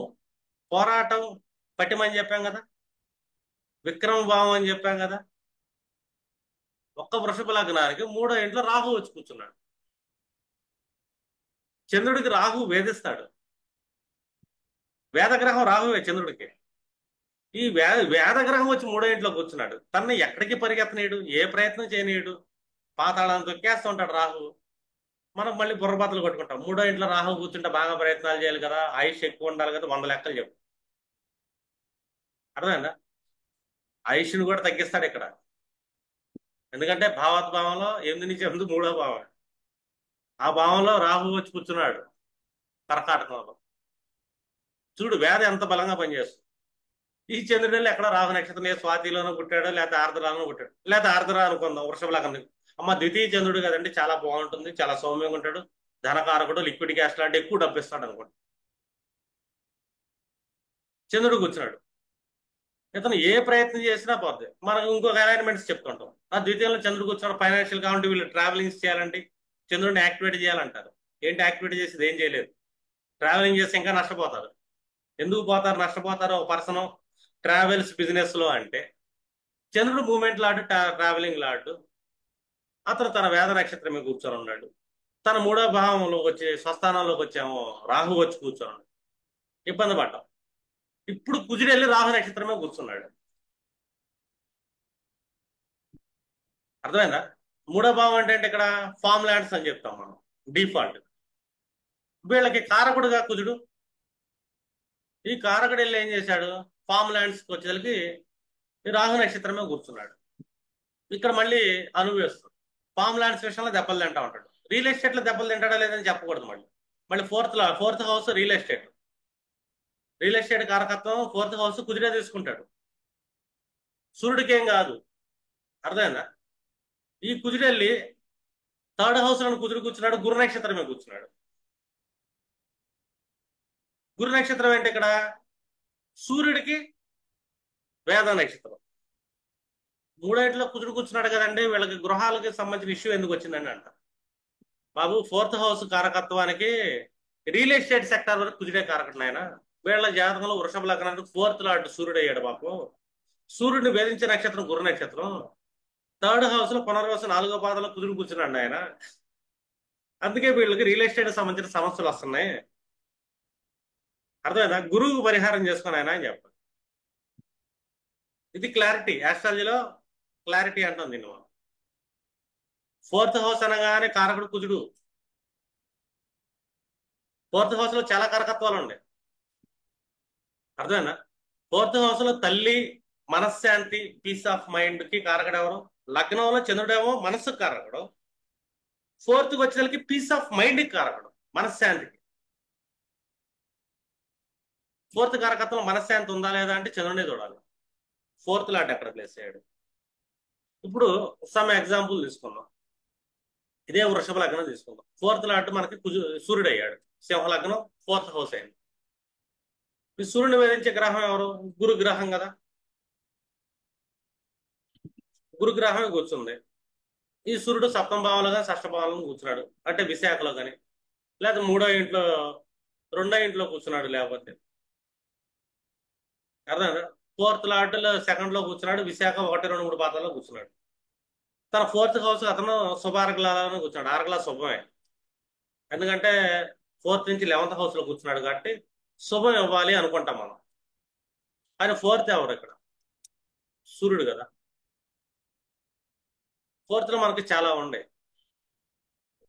పోరాటం పట్టిమని చెప్పాం కదా, విక్రమ భావం అని చెప్పాం కదా. ఒక్క వృషభ లగ్నానికి 3వ ఇంట్లో రాహు వచ్చి కూర్చున్నాడు. చంద్రుడికి రాహు వేధిస్తాడు. వేదగ్రహం రాహువే చంద్రుడికి. ఈ వేదగ్రహం వచ్చి 3వ ఇంట్లో కూర్చున్నాడు, తనని ఎక్కడికి పరిగెత్తనీయుడు, ఏ ప్రయత్నం చేయనీయుడు, పాతాళాన్ని తొక్కేస్తూ ఉంటాడు రాహు. మనం మళ్ళీ బుర్రబాతలు కొట్టుకుంటాం. 3వ ఇంట్లో రాహు కూర్చుంటే బాగా ప్రయత్నాలు చేయాలి కదా, ఆయుష్ ఎక్కువ ఉండాలి కదా, 100 లెక్కలు చెప్పు. అర్థమైందా? ఆయుష్ని కూడా తగ్గిస్తాడు ఇక్కడ. ఎందుకంటే భావోద్భావంలో 8 నుంచి 8 3వ భావం. ఆ భావంలో రాహు వచ్చి కూర్చున్నాడు కర్కాటకంలో. చూడు వ్యాధి ఎంత బలంగా పనిచేస్తుంది. ఈ చంద్రుడు ఎక్కడ రాహు నక్షత్రం ఏ స్వాతిలోనో పుట్టాడో, లేకపోతే ఆర్ద్రాలోనో పుట్టాడు, లేకపోతే ఆర్ద్ర అనుకుందాం వృషభ లగ్నం. అమ్మ ద్వితీయ చంద్రుడు కదండి, చాలా బాగుంటుంది, చాలా సౌమ్యంగా ఉంటాడు, ధనకారకుడు, లిక్విడ్ గ్యాస్ లాంటి ఎక్కువ డబ్బు ఇస్తాడు అనుకోండి. చంద్రుడు కూర్చున్నాడు, ఇతను ఏ ప్రయత్నం చేసినా పోద్ది. మనం ఇంకొక అలైన్మెంట్స్ చెప్తుంటాం. ఆ ద్వితీయంలో చంద్రుడు కూర్చున్నాడు, ఫైనాన్షియల్ కావాలంటే వీళ్ళు ట్రావెలింగ్స్ చేయాలంటే చంద్రుడిని యాక్టివేట్ చేయాలంటారు. ఏంటి యాక్టివేట్ చేసేది? ఏం చేయలేదు. ట్రావెలింగ్ చేస్తే ఇంకా నష్టపోతారు. ఎందుకు పోతారు, నష్టపోతారు ఒక పర్సన్ ట్రావెల్స్ బిజినెస్ లో అంటే? చంద్రుడు మూమెంట్ లాడు, ట్రావెలింగ్ లాడు. అతను తన వేద నక్షత్రం మీద కూర్చొని ఉన్నాడు. తన మూడో భావంలోకి వచ్చి స్వస్థానంలోకి వచ్చామో రాహు వచ్చి కూర్చొని ఉన్నాడు. ఇబ్బంది పడ్డాం. ఇప్పుడు కుజుడు వెళ్ళి రాహు నక్షత్రమే కూర్చున్నాడు. అర్థమైందా? మూడో భావం అంటే ఇక్కడ ఫామ్ ల్యాండ్స్ అని చెప్తాం మనం డిఫాల్ట్. వీళ్ళకి కారకుడుగా కుజుడు. ఈ కారకుడు వెళ్ళి ఏం చేశాడు, ఫామ్ ల్యాండ్స్కి వచ్చేసరికి రాహు నక్షత్రమే కూర్చున్నాడు. ఇక్కడ మళ్ళీ అనుభవిస్తుంది. ఫామ్ ల్యాండ్స్ విషయంలో దెబ్బలు తింటా ఉంటాడు. రియల్ ఎస్టేట్ లో దెబ్బలు తింటాడా లేదని చెప్పకూడదు. మళ్ళీ మళ్ళీ fourth house real estate. Real estate కారకత్వం ఫోర్త్ హౌస్ కుదిరే తీసుకుంటాడు, సూర్యుడికి ఏం కాదు. అర్థమైందా? ఈ కుజుడు వెళ్ళి థర్డ్ హౌస్ లో కుజుడు కూర్చున్నాడు, గురు నక్షత్రమే కూర్చున్నాడు. గురు నక్షత్రం ఏంటి ఇక్కడ? సూర్యుడికి వేద నక్షత్రం. మూడేట్లో కుజుడు కూర్చున్నాడు కదండి, వీళ్ళకి గృహాలకి సంబంధించిన ఇష్యూ ఎందుకు వచ్చిందని అంట. బాబు ఫోర్త్ హౌస్ కారకత్వానికి రియల్ ఎస్టేట్ సెక్టర్ వరకు కుజుడే కారకం ఆయన. వీళ్ళ జాతకంలో వృషభ లగ్నానికి ఫోర్త్ లార్డ్ సూర్యుడు అయ్యాడు బాబు. సూర్యుడిని వేధించే నక్షత్రం గురు నక్షత్రం. థర్డ్ హౌస్ లో పునర్వసు 4వ పాదంలో కుజుడు కూర్చున్నాడు ఆయన. అందుకే వీళ్ళకి రియల్ ఎస్టేట్ సంబంధించిన సమస్యలు వస్తున్నాయి. అర్థమైందా? గురువు పరిహారం చేసుకుని ఆయన అని చెప్పాలి. ఇది క్లారిటీ, ఆస్ట్రాలజీలో క్లారిటీ అంటాం దీన్ని మనం. ఫోర్త్ హౌస్ అనగానే కారకుడు కుజుడు. ఫోర్త్ హౌస్ లో చాలా కారకత్వాలు ఉన్నాయి. అర్థమైనా? ఫోర్త్ హౌస్ లో తల్లి, మనశ్శాంతి, పీస్ ఆఫ్ మైండ్ కి కారకుడు ఎవరు? లగ్నంలో చంద్రుడేమో మనస్సుకు కారకుడు. ఫోర్త్కి వచ్చేసరికి పీస్ ఆఫ్ మైండ్ కి కారకుడు, మనశ్శాంతికి. ఫోర్త్ కారకత్వం మనశ్శాంతి ఉందా లేదా అంటే చంద్రుడే చూడాలి. ఫోర్త్ లాట్ ఎక్కడ ప్లేస్ అయ్యాడు? ఇప్పుడు సమ్ ఎగ్జాంపుల్ తీసుకుందాం. ఇదే వృషభ లగ్నం తీసుకుందాం. ఫోర్త్ లాట్ మనకి సూర్యుడు అయ్యాడు, సింహ లగ్నం, ఫోర్త్ హౌస్ అయింది. ఈ సూర్యుని వేధించే గ్రహం ఎవరు? గురు గ్రహం కదా. గురు గ్రహం కూర్చుంది. ఈ సూర్యుడు సప్తమ భావంలో కానీ షష్ఠ భావంలో కూర్చున్నాడు, అంటే విశాఖలో కానీ, లేదా మూడో ఇంట్లో, రెండో ఇంట్లో కూర్చున్నాడు. లేకపోతే అర్థం. ఫోర్త్ లాట్లో సెకండ్ లో కూర్చున్నాడు, విశాఖ 1, 2, 3 పాత్రలో కూర్చున్నాడు. తన ఫోర్త్ హౌస్ అతను శుభార్గలాలను కూర్చున్నాడు. ఆర్గలా శుభమే, ఎందుకంటే ఫోర్త్ నుంచి 11th హౌస్ లో కూర్చున్నాడు కాబట్టి శుభం ఇవ్వాలి అనుకుంటాం మనం. కానీ ఫోర్త్ ఎవరు ఇక్కడ? సూర్యుడు కదా. ఫోర్త్ లో మనకి చాలా ఉండే.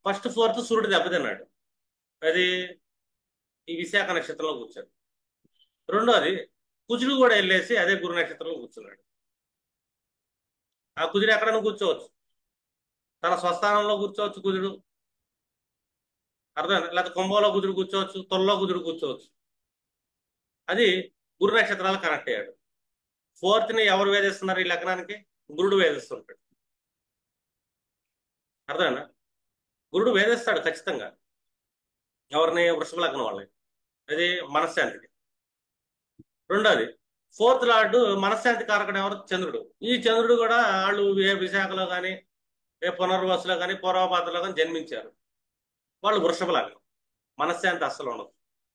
ఫస్ట్ ఫోర్త్ సూర్యుడు దెబ్బతిన్నాడు, అది ఈ విశాఖ నక్షత్రంలో కూర్చాడు. రెండోది కుజుడు కూడా వెళ్ళేసి అదే గురు నక్షత్రంలో కూర్చున్నాడు. ఆ కుజుడు ఎక్కడైనా కూర్చోవచ్చు, తన స్వస్థానంలో కూర్చోవచ్చు కుజుడు. అర్థం. లేకపోతే కుంభంలో కుజుడు కూర్చోవచ్చు, తొల్లో కుజుడు కూర్చోవచ్చు. అది గురు నక్షత్రాలు కనెక్ట్ అయ్యాడు. ఫోర్త్ ని ఎవరు వేధిస్తున్నారు ఈ లగ్నానికి? గురుడు వేధిస్తుంటాడు. అర్థమేనా? గురుడు వేధిస్తాడు ఖచ్చితంగా. ఎవరిని? వృషభ లగ్నం వాళ్ళని. అది మనశ్శాంతికి. రెండోది ఫోర్త్ లార్డు మనశ్శాంతి కారకుడు ఎవరు? చంద్రుడు. ఈ చంద్రుడు కూడా వాళ్ళు ఏ విశాఖలో కానీ, ఏ పునర్వసులో కానీ, పూర్వపాతలో కానీ జన్మించారు. వాళ్ళు వృషభ లగ్నం. మనశ్శాంతి అస్సలు ఉండదు,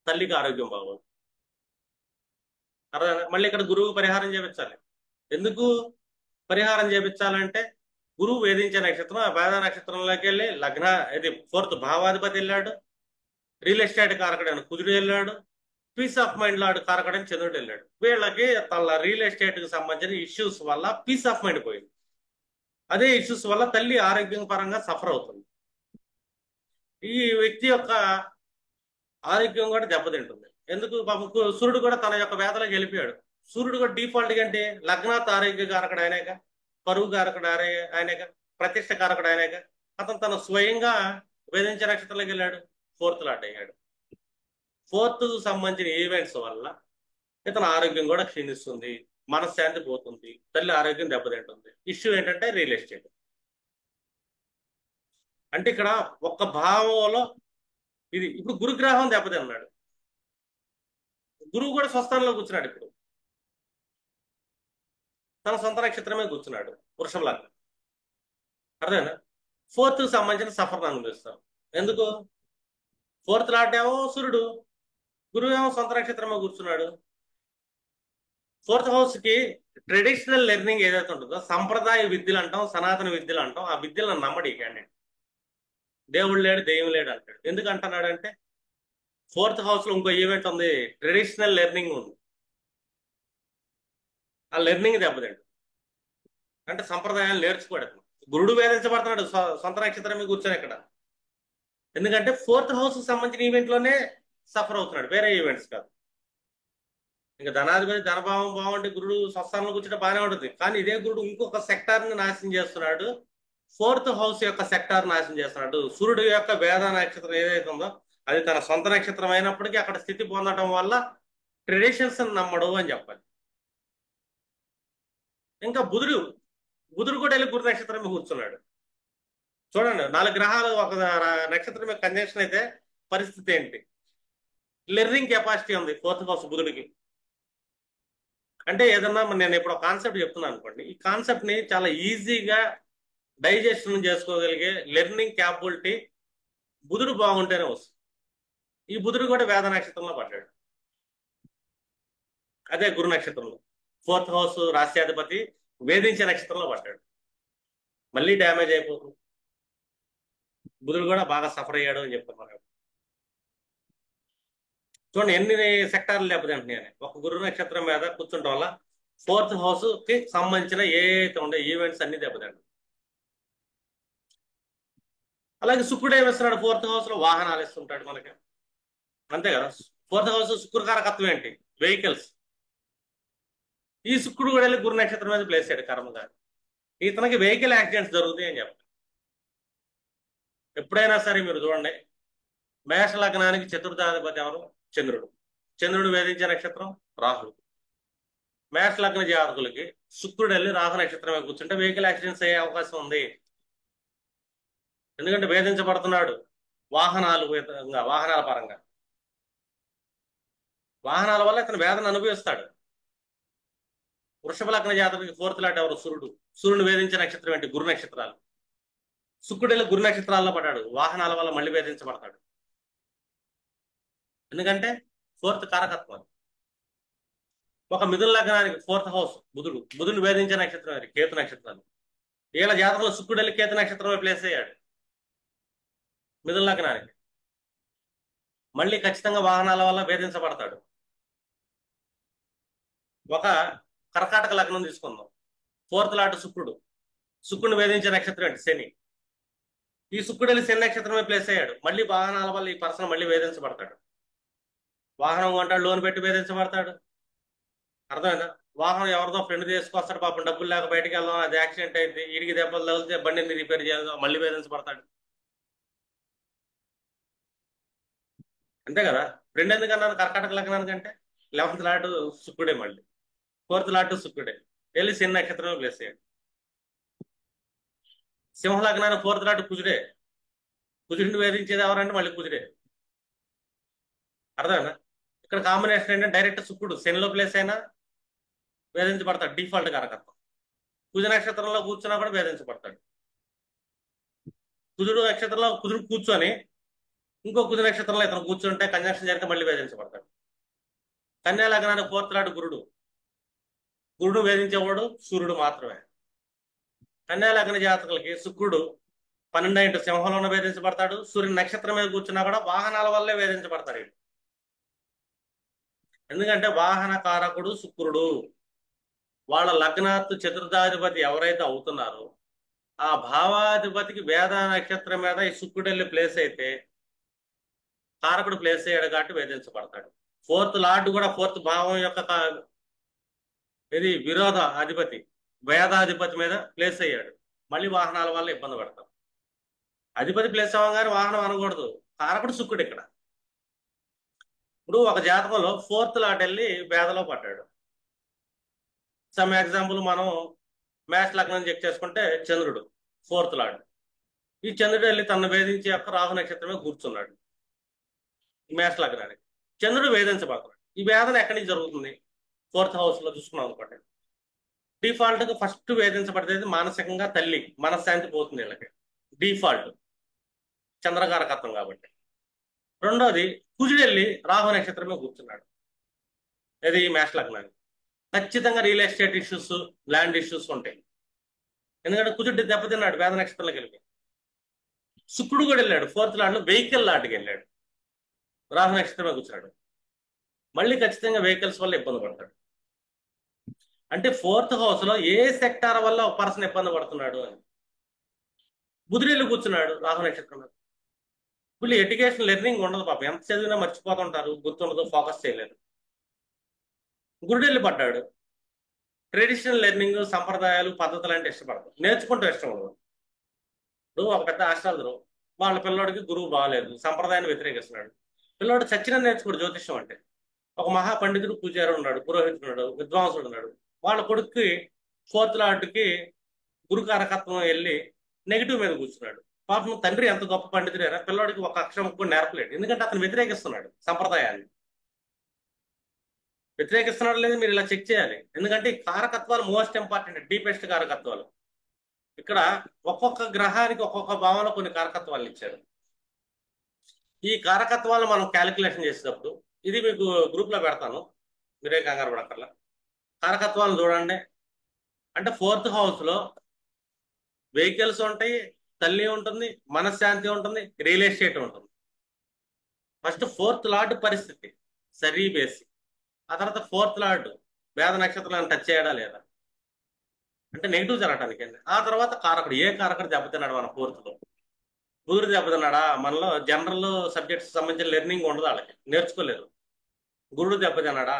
తల్లికి ఆరోగ్యం బాగోదు. అర్థం. మళ్ళీ ఇక్కడ గురువు పరిహారం చేపించాలి. ఎందుకు పరిహారం చేపించాలంటే గురువు వేధించే నక్షత్రం, ఆ వేద నక్షత్రంలోకి వెళ్ళి లగ్న, ఇది ఫోర్త్ భావాధిపతి వెళ్ళాడు, రియల్ ఎస్టేట్ కారకుడైన కుజుడు వెళ్ళాడు, పీస్ ఆఫ్ మైండ్ లాడు కారకుడైన చంద్రుడు వెళ్ళాడు. వీళ్ళకి తన రియల్ ఎస్టేట్ కి సంబంధించిన ఇష్యూస్ వల్ల పీస్ ఆఫ్ మైండ్ పోయింది. అదే ఇష్యూస్ వల్ల తల్లి ఆరోగ్యం పరంగా సఫర్ అవుతుంది. ఈ వ్యక్తి యొక్క ఆరోగ్యం కూడా దెబ్బతింటుంది. ఎందుకు? పాపం సూర్యుడు కూడా తన యొక్క వేదలకు వెళ్ళిపోయాడు. సూర్యుడు కూడా డిఫాల్ట్ గా అంటే లగ్నాత్ ఆరోగ్య కారకుడు ఆయనేక, పరువు కారకుడు ఆయనేక, ప్రతిష్ట కారకుడు ఆయనేక. అతను తన స్వయంగా వేధించే నక్షత్రంలోకి వెళ్ళాడు, ఫోర్త్ లాట్ అయ్యాడు. ఫోర్త్ సంబంధించిన ఈవెంట్స్ వల్ల ఇతని ఆరోగ్యం కూడా క్షీణిస్తుంది, మనశ్శాంతి పోతుంది, తల్లి ఆరోగ్యం దెబ్బతింటుంది. ఇష్యూ ఏంటంటే రియల్ ఎస్టేట్. అంటే ఇక్కడ ఒక్క భావంలో ఇది ఇప్పుడు గురుగ్రహం దెబ్బతిన్నాడు, గురువు కూడా స్వస్థానంలో కూర్చున్నాడు. ఇప్పుడు తన సొంత నక్షత్రమే కూర్చున్నాడు, వృషభ లగ్నం. అర్థమైనా? ఫోర్త్ సంబంధించిన సఫర్ అనుభవిస్తాం. ఎందుకు? ఫోర్త్ లాట్ ఏమో సూర్యుడు, గురువు ఏమో సొంత నక్షత్రమే కూర్చున్నాడు. ఫోర్త్ హౌస్ కి ట్రెడిషనల్ లెర్నింగ్ ఏదైతే ఉంటుందో, సంప్రదాయ విద్యలు అంటాం, సనాతన విద్యలు అంటాం, ఆ విద్యలను నమ్మడు ఈ క్యాండిడేట్. దేవుడు లేడు, దెయ్యం లేడు అంటాడు. ఎందుకు అంటున్నాడంటే ఫోర్త్ హౌస్ లో ఇంకో ఈవెంట్ ఉంది, ట్రెడిషనల్ లెర్నింగ్ ఉంది. ఆ లెర్నింగ్ దెబ్బతిండు. అంటే సంప్రదాయాలు నేర్చుకోవడం. గురుడు వేధించబడుతున్నాడు సొంత నక్షత్రం మీద కూర్చొని ఇక్కడ. ఎందుకంటే ఫోర్త్ హౌస్ సంబంధించిన ఈవెంట్ లోనే సఫర్ అవుతున్నాడు, వేరే ఈవెంట్స్ కాదు. ఇంకా ధనాధిపతి ధనభావం బాగుంటే గురుడు స్వస్థానంలో కూర్చుంటే బాగానే ఉంటుంది. కానీ ఇదే గురుడు ఇంకొక సెక్టార్ ని నాశనం చేస్తున్నాడు, ఫోర్త్ హౌస్ యొక్క సెక్టార్ నాశనం చేస్తున్నాడు. సూర్యుడు యొక్క వేద నక్షత్రం ఏదైతే ఉందో అది తన సొంత నక్షత్రం అయినప్పటికీ అక్కడ స్థితి పొందడం వల్ల ట్రెడిషన్స్ నమ్మడు అని చెప్పాలి. ఇంకా బుధుడు, బుధుడు కూడా వెళ్ళి గురు నక్షత్రం మీద కూర్చున్నాడు. చూడండి, 4 గ్రహాలు ఒక నక్షత్రం మీద కంజంక్షన్ అయితే పరిస్థితి ఏంటి? లెర్నింగ్ కెపాసిటీ ఉంది ఫోర్త్ హౌస్ బుధుడికి. అంటే ఏదన్నా నేను ఇప్పుడు కాన్సెప్ట్ చెప్తున్నాను అనుకోండి, ఈ కాన్సెప్ట్ ని చాలా ఈజీగా డైజెషన్ చేసుకోగలిగే లెర్నింగ్ క్యాపబిలిటీ బుధుడు బాగుంటేనే వస్తుంది. ఈ బుధుడు కూడా వేద నక్షత్రంలో పడ్డాడు, అదే గురు నక్షత్రంలో. ఫోర్త్ హౌస్ రాశ్యాధిపతి వేధించే నక్షత్రంలో పడ్డాడు, మళ్ళీ డ్యామేజ్ అయిపోతుంది. బుధుడు కూడా బాగా సఫర్ అయ్యాడు అని చెప్తున్నారు. చూడండి ఎన్ని సెక్టార్లు దెబ్బతింటున్నాయని. ఒక గురు నక్షత్రం మీద కూర్చుంటం వల్ల ఫోర్త్ హౌస్ కి సంబంధించిన ఏవైతే ఉండే ఈవెంట్స్ అన్ని దెబ్బతింటాయి. అలాగే శుక్రుడు ఏమిస్తున్నాడు ఫోర్త్ హౌస్ లో? వాహనాలు ఇస్తుంటాడు మనకి, అంతే కదా. ఫోర్త్ హౌస్ శుక్రకారకత్వం ఏంటి? వెహికల్స్. ఈ శుక్రుడు కూడా వెళ్ళి గురు నక్షత్రం మీద ప్లేస్ అయ్యాడు కర్మగా. ఇతనికి వెహికల్ యాక్సిడెంట్స్ జరుగుతాయి అని చెప్పాలి. ఎప్పుడైనా సరే మీరు చూడండి, మేష లగ్నానికి చతుర్థాధిపతి ఎవరు? చంద్రుడు. చంద్రుడు వేధించే నక్షత్రం రాహుడు. మేష లగ్న జాతకులకి శుక్రుడు వెళ్ళి రాహు నక్షత్రమే కూర్చుంటే వెహికల్ యాక్సిడెంట్స్ అయ్యే అవకాశం ఉంది. ఎందుకంటే వేధించబడుతున్నాడు వాహనాల పరంగా. వాహనాల వల్ల ఇతను వేదన అనుభవిస్తాడు. వృషభ లగ్న జాతకులకి ఫోర్త్ లాట్ ఎవరు? సూర్యుడు. సూర్యుడు వేధించే నక్షత్రం ఏంటి? గురు నక్షత్రాలు. శుక్రుడు వెళ్ళి గురు నక్షత్రాల్లో పడ్డాడు, వాహనాల వల్ల మళ్ళీ వేధించబడతాడు. ఎందుకంటే ఫోర్త్ కారకత్వం. ఒక మిథున లగ్నానికి ఫోర్త్ హౌస్ బుధుడు, బుధుని వేధించే నక్షత్రం అది కేతు నక్షత్రాలు. వీళ్ళ జాతకంలో శుక్రుడు వెళ్ళి కేతు నక్షత్రంలో ప్లేస్ అయ్యాడు మిథున లగ్నానికి, మళ్ళీ ఖచ్చితంగా వాహనాల వల్ల వేధించబడతాడు. ఒక కర్కాటక లగ్నం తీసుకుందాం, ఫోర్త్ లాట్ శుక్రుడు. శుక్రుడిని వేధించే నక్షత్రం ఏంటి? శని. ఈ శుక్రుడు వెళ్ళి శని నక్షత్రమే ప్లేస్ అయ్యాడు, మళ్ళీ వాహనాల వల్ల ఈ పర్సన్ మళ్ళీ వేధించబడతాడు. వాహనం కొంటాడు, లోన్ పెట్టి వేధించబడతాడు. అర్థమైందా? వాహనం ఎవరిదో ఫ్రెండ్ తీసుకొస్తాడు, పాపం డబ్బులు లేక బయటకు వెళ్దాం, అది యాక్సిడెంట్ అయింది, వీడికి దెబ్బలు తగిలితే బండిని రిపేర్ చేద్దాం, మళ్ళీ వేధించబడతాడు. అంతే కదా. ఫ్రెండ్ ఎందుకన్నాను కర్కాటక లగ్నానికి అంటే 11th లాట్ శుక్రుడే, మళ్ళీ 4th లాట్ శుక్రుడే వెళ్ళి శని నక్షత్రం ప్లేస్ అయ్యాడు. సింహ లగ్నానికి 4th లాట్ కుజుడే. కుజుడిని వేధించేది ఎవరంటే మళ్ళీ కుజుడే. అర్థమైనా? ఇక్కడ కాంబినేషన్ ఏంటంటే డైరెక్ట్ శుక్రుడు శనిలో ప్లేస్ అయినా వేధించబడతాడు, డిఫాల్ట్ కారకత్వం. కుజ నక్షత్రంలో కూర్చున్నా కూడా వేధించబడతాడు. కుజుడు నక్షత్రంలో కుజుడు కూర్చొని ఇంకో కుజ నక్షత్రంలో ఇతను కూర్చుంటే కంజంక్షన్ జరిగితే మళ్ళీ వేధించబడతాడు. కన్యా లగ్నానికి 4th లాట్ గురుడు. గురుడు వేధించేవాడు సూర్యుడు మాత్రమే. కన్యా లగ్న జాతకులకి శుక్రుడు 12 సింహంలోనే వేధించబడతాడు. సూర్యుని నక్షత్రం మీద కూర్చున్నా కూడా వాహనాల వల్లే వేధించబడతాడు. ఎందుకంటే వాహన కారకుడు శుక్రుడు. వాళ్ళ లగ్నాత్ చతుర్థాధిపతి ఎవరైతే అవుతున్నారో ఆ భావాధిపతికి వేద నక్షత్రం మీద ఈ శుక్రుడు వెళ్ళి ప్లేస్ అయితే కారకుడు ప్లేస్ అయ్యాడు కాబట్టి వేధించబడతాడు. 4th లార్డ్ కూడా 4th భావం యొక్క ఇది విరోధ అధిపతి వేదాధిపతి మీద ప్లేస్ అయ్యాడు, మళ్ళీ వాహనాల వల్ల ఇబ్బంది పడతాం. అధిపతి ప్లేస్ అవ్వగానే వాహనం అనకూడదు. కారకుడు శుక్రుడు ఇక్కడ. ఇప్పుడు ఒక జాతకంలో ఫోర్త్ లాట్ వెళ్ళి బేదలో పడ్డాడు. సమ్ ఎగ్జాంపుల్ మనం మ్యాథ్స్ లగ్నం చెక్ చేసుకుంటే చంద్రుడు ఫోర్త్ లాట్. ఈ చంద్రుడు వెళ్ళి తనను వేధించి యొక్క రాహు నక్షత్రమే కూర్చున్నాడు మ్యాథ్స్ లగ్నానికి. చంద్రుడు వేధించబడుతున్నాడు. ఈ వేదన ఎక్కడి నుంచి జరుగుతుంది? ఫోర్త్ హౌస్ లో చూసుకున్నాం అనుకోండి. డిఫాల్ట్ గా ఫస్ట్ వేధించబడితే మానసికంగా తల్లి మనశ్శాంతి పోతుంది వీళ్ళకి. డిఫాల్ట్ చంద్రకారకత్వం కాబట్టి. రెండోది కుజుడు వెళ్ళి రాహు నక్షత్రమే కూర్చున్నాడు. ఇది మేష లగ్నానికి. ఖచ్చితంగా real estate issues, land issues ఉంటాయి. ఎందుకంటే కుజుడు దెబ్బతిన్నాడు వేద నక్షత్రంలోకి వెళ్ళి. శుక్రుడు కూడా వెళ్ళాడు ఫోర్త్ లాట్లో, వెహికల్ లాట్కి వెళ్ళాడు, రాహు నక్షత్రమే కూర్చున్నాడు. మళ్ళీ ఖచ్చితంగా వెహికల్స్ వల్ల ఇబ్బంది పడతాడు. అంటే ఫోర్త్ హౌస్ లో ఏ సెక్టార్ వల్ల ఒక పర్సన్ ఇబ్బంది పడుతున్నాడు అని. బుధుడు వెళ్ళి కూర్చున్నాడు రాహు నక్షత్రంలో. వీళ్ళు ఎడ్యుకేషన్ లెర్నింగ్ ఉండదు పాపం. ఎంత చదివినా మర్చిపోతుంటారు, గుర్తుండదు, ఫోకస్ చేయలేరు. గురుడు వెళ్ళి పడ్డాడు. ట్రెడిషనల్ లెర్నింగ్, సంప్రదాయాలు, పద్ధతులు అంటే ఇష్టపడతారు, నేర్చుకుంటూ ఇష్టం ఉండదు. ఇప్పుడు ఒక పెద్ద ఆస్ట్రాలజరు వాళ్ళ పిల్లోడికి గురువు బాగాలేదు, సంప్రదాయాన్ని వ్యతిరేకిస్తున్నాడు. పిల్లోడు చచ్చిన నేర్చుకోడు జ్యోతిష్యం అంటే. ఒక మహాపండితుడు, పూజారి ఉన్నాడు, పురోహితుడు ఉన్నాడు, విద్వాంసుడు ఉన్నాడు. వాళ్ళ కొడుక్కి ఫోర్త్ లాట్కి గురుకారకత్వం వెళ్ళి నెగిటివ్ మీద కూర్చున్నాడు. పాపం తండ్రి ఎంత గొప్ప పండితుడైనా పిల్లోడికి ఒక అక్షరం కూడా నేర్పలేడు. ఎందుకంటే అతను వ్యతిరేకిస్తున్నాడు సంప్రదాయాన్ని. వ్యతిరేకిస్తున్నాడు లేదు, మీరు ఇలా చెక్ చేయాలి. ఎందుకంటే ఈ కారకత్వాలు మోస్ట్ ఇంపార్టెంట్, డీపెస్ట్ కారకత్వాలు. ఇక్కడ ఒక్కొక్క గ్రహానికి ఒక్కొక్క భావంలో కొన్ని కారకత్వాలు ఇచ్చారు. ఈ కారకత్వాలు మనం క్యాలిక్యులేషన్ చేసేటప్పుడు, ఇది మీకు గ్రూప్ లో పెడతాను, మీరేం కంగారు పడక్కర్లా. కారకత్వాలు చూడండి. అంటే ఫోర్త్ హౌస్ లో వెహికల్స్ ఉంటాయి, తల్లి ఉంటుంది, మనశ్శాంతి ఉంటుంది, రియల్ ఎస్టేట్ ఉంటుంది. ఫస్ట్ ఫోర్త్ లార్డ్ పరిస్థితి సరీ బేసి. ఆ తర్వాత ఫోర్త్ లార్డ్ వేద నక్షత్రాలను టచ్ చేయడా లేదా అంటే నెగిటివ్ జరగటానికి అండి. ఆ తర్వాత కారకుడు, ఏ కారకుడు దెబ్బతిన్నాడు మన ఫోర్త్ లో? బుధుడు దెబ్బతిన్నాడా? మనలో జనరల్ సబ్జెక్ట్స్ సంబంధించిన లెర్నింగ్ ఉండదు, వాళ్ళకి నేర్చుకోలేరు. గురుడు దెబ్బతిన్నాడా?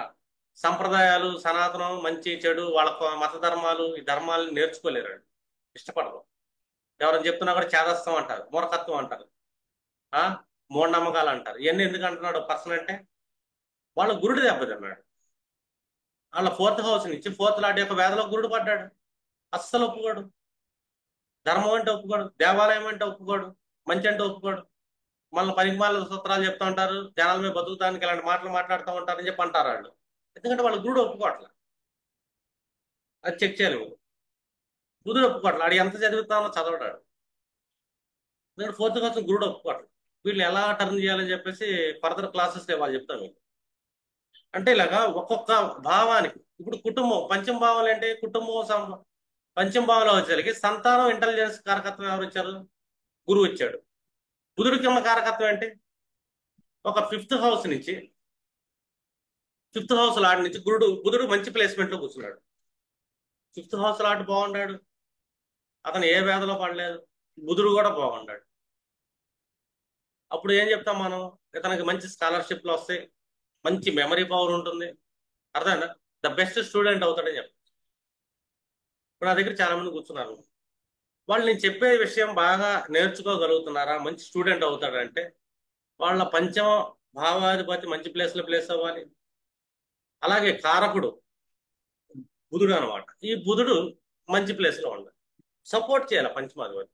సంప్రదాయాలు, సనాతనం, మంచి చెడు, వాళ్ళ మత ధర్మాలు, ఈ ధర్మాలను నేర్చుకోలేరు, ఇష్టపడరు. ఎవరైనా చెప్తున్నా కూడా చేదస్తం అంటారు, మూర్ఖత్వం అంటారు, ఆ మూఢనమ్మకాలు అంటారు. ఇవన్నీ ఎందుకు అంటున్నాడు పర్సన్ అంటే వాళ్ళ గురుడు దెబ్బతిన్నాడు. వాళ్ళ ఫోర్త్ హౌస్ నుంచి ఫోర్త్ లార్డ్ యొక్క వేదలో గురుడు పడ్డాడు. అస్సలు ఒప్పుకోడు. ధర్మం అంటే ఒప్పుకోడు, దేవాలయం అంటే ఒప్పుకోడు, మంచి అంటే ఒప్పుకోడు. మళ్ళీ పనికిమాల సూత్రాలు చెప్తూ ఉంటారు, జనాల మీద బతుకుతానికి ఇలాంటి మాటలు మాట్లాడుతూ ఉంటారని చెప్పి అంటారు వాళ్ళు. ఎందుకంటే వాళ్ళ గురుడు ఒప్పుకోవట్లే. అది చెక్ చేయాలి మీరు. గురుడు ఒప్పుకోవట్లే. ఆడు ఎంత చదువుతానో చదవడాడు. ఎందుకంటే ఫోర్త్ కోసం గురుడు ఒప్పుకోవట్లే. వీళ్ళు ఎలా టర్న్ చేయాలని చెప్పేసి ఫర్దర్ క్లాసెస్ వాళ్ళు చెప్తాను మీకు. అంటే ఇలాగా ఒక్కొక్క భావానికి, ఇప్పుడు కుటుంబం పంచమ భావాలు అంటే కుటుంబం పంచమ భావంలో వచ్చేసరికి సంతానం ఇంటెలిజెన్స్ కారకత్వం ఎవరు ఇచ్చారు? గురువు ఇచ్చాడు. బుధుడికి ఉన్న కారకత్వం ఏంటి? ఒక ఫిఫ్త్ హౌస్ లాడ్ నుంచి బుధుడు మంచి ప్లేస్మెంట్ లో కూర్చున్నాడు. ఫిఫ్త్ హౌస్ లాడ్ బాగున్నాడు, అతను ఏ వేదలో పడలేదు, బుధుడు కూడా బాగున్నాడు. అప్పుడు ఏం చెప్తాం మనం? ఇతనికి మంచి స్కాలర్షిప్లు వస్తాయి, మంచి మెమరీ పవర్ ఉంటుంది, అర్థమైనా ద బెస్ట్ స్టూడెంట్ అవుతాడని చెప్తాను. ఇప్పుడు నా దగ్గర చాలా మంది కూర్చున్నారు. వాళ్ళు నేను చెప్పే విషయం బాగా నేర్చుకోగలుగుతున్నారా, మంచి స్టూడెంట్ అవుతాడంటే వాళ్ళ పంచమ భావాధిపతి మంచి ప్లేస్లో ప్లేస్ అవ్వాలి. అలాగే కారకుడు బుధుడు అనమాట. ఈ బుధుడు మంచి ప్లేస్లో ఉండాలి, సపోర్ట్ చేయాలి. పంచమాధిపతి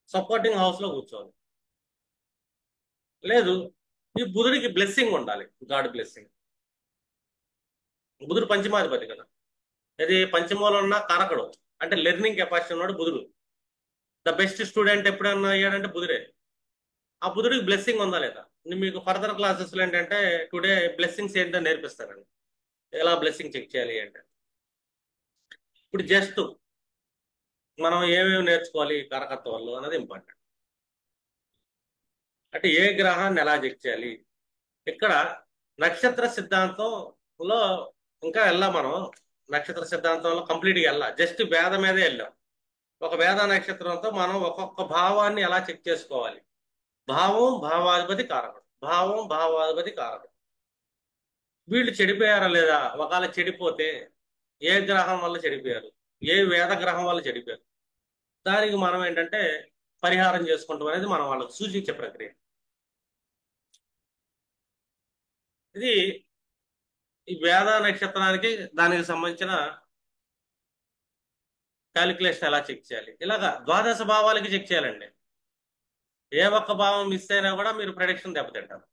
సపోర్టింగ్ హౌస్ లో కూర్చోవాలి. లేదు, ఈ బుధుడికి బ్లెస్సింగ్ ఉండాలి, గాడ్ బ్లెస్సింగ్. బుధుడు పంచమాధిపతి కదా. ఇది పంచమంలో ఉన్న కారకుడు, అంటే లెర్నింగ్ కెపాసిటీ ఉన్నాడు బుధుడు. ద బెస్ట్ స్టూడెంట్ ఎప్పుడన్నా అయ్యాడంటే బుధుడే. ఆ బుధుడికి బ్లెస్సింగ్ ఉందా లేదా? మీకు ఫర్దర్ క్లాసెస్లో ఏంటంటే టుడే బ్లెస్సింగ్స్ ఏంటో నేర్పిస్తారండి, ఎలా బ్లెస్సింగ్ చెక్ చేయాలి అంటే. ఇప్పుడు జస్ట్ మనం ఏమేమి నేర్చుకోవాలి కారకత్వాల్లో అన్నది ఇంపార్టెంట్. అంటే ఏ గ్రహాన్ని ఎలా చెక్ చేయాలి. ఇక్కడ నక్షత్ర సిద్ధాంతంలో ఇంకా వెళ్ళాం మనం. నక్షత్ర సిద్ధాంతంలో కంప్లీట్గా వెళ్ళా, జస్ట్ వేద మీదే వెళ్ళాం. ఒక వేద నక్షత్రంతో మనం ఒక్కొక్క భావాన్ని ఎలా చెక్ చేసుకోవాలి. భావం భావాధిపతి కారకుడు, భావం భావాధిపతి కారకుడు. వీళ్ళు చెడిపోయారా లేదా? ఒకవేళ చెడిపోతే ఏ గ్రహం వల్ల చెడిపోయారు, ఏ వేద గ్రహం వల్ల చెడిపోయారు, దానికి మనం ఏంటంటే పరిహారం చేసుకుంటాం అనేది మనం వాళ్ళకి సూచించే ప్రక్రియ. ఇది ఈ వేద నక్షత్రానికి దానికి సంబంధించిన క్యాలిక్యులేషన్ ఎలా చెక్ చేయాలి, ఇలాగా ద్వాదశ భావాలకి చెక్ చేయాలండి. ఏ ఒక్క భావం మిస్ అయినా కూడా మీరు ప్రెడిక్షన్ దెబ్బతింటారు.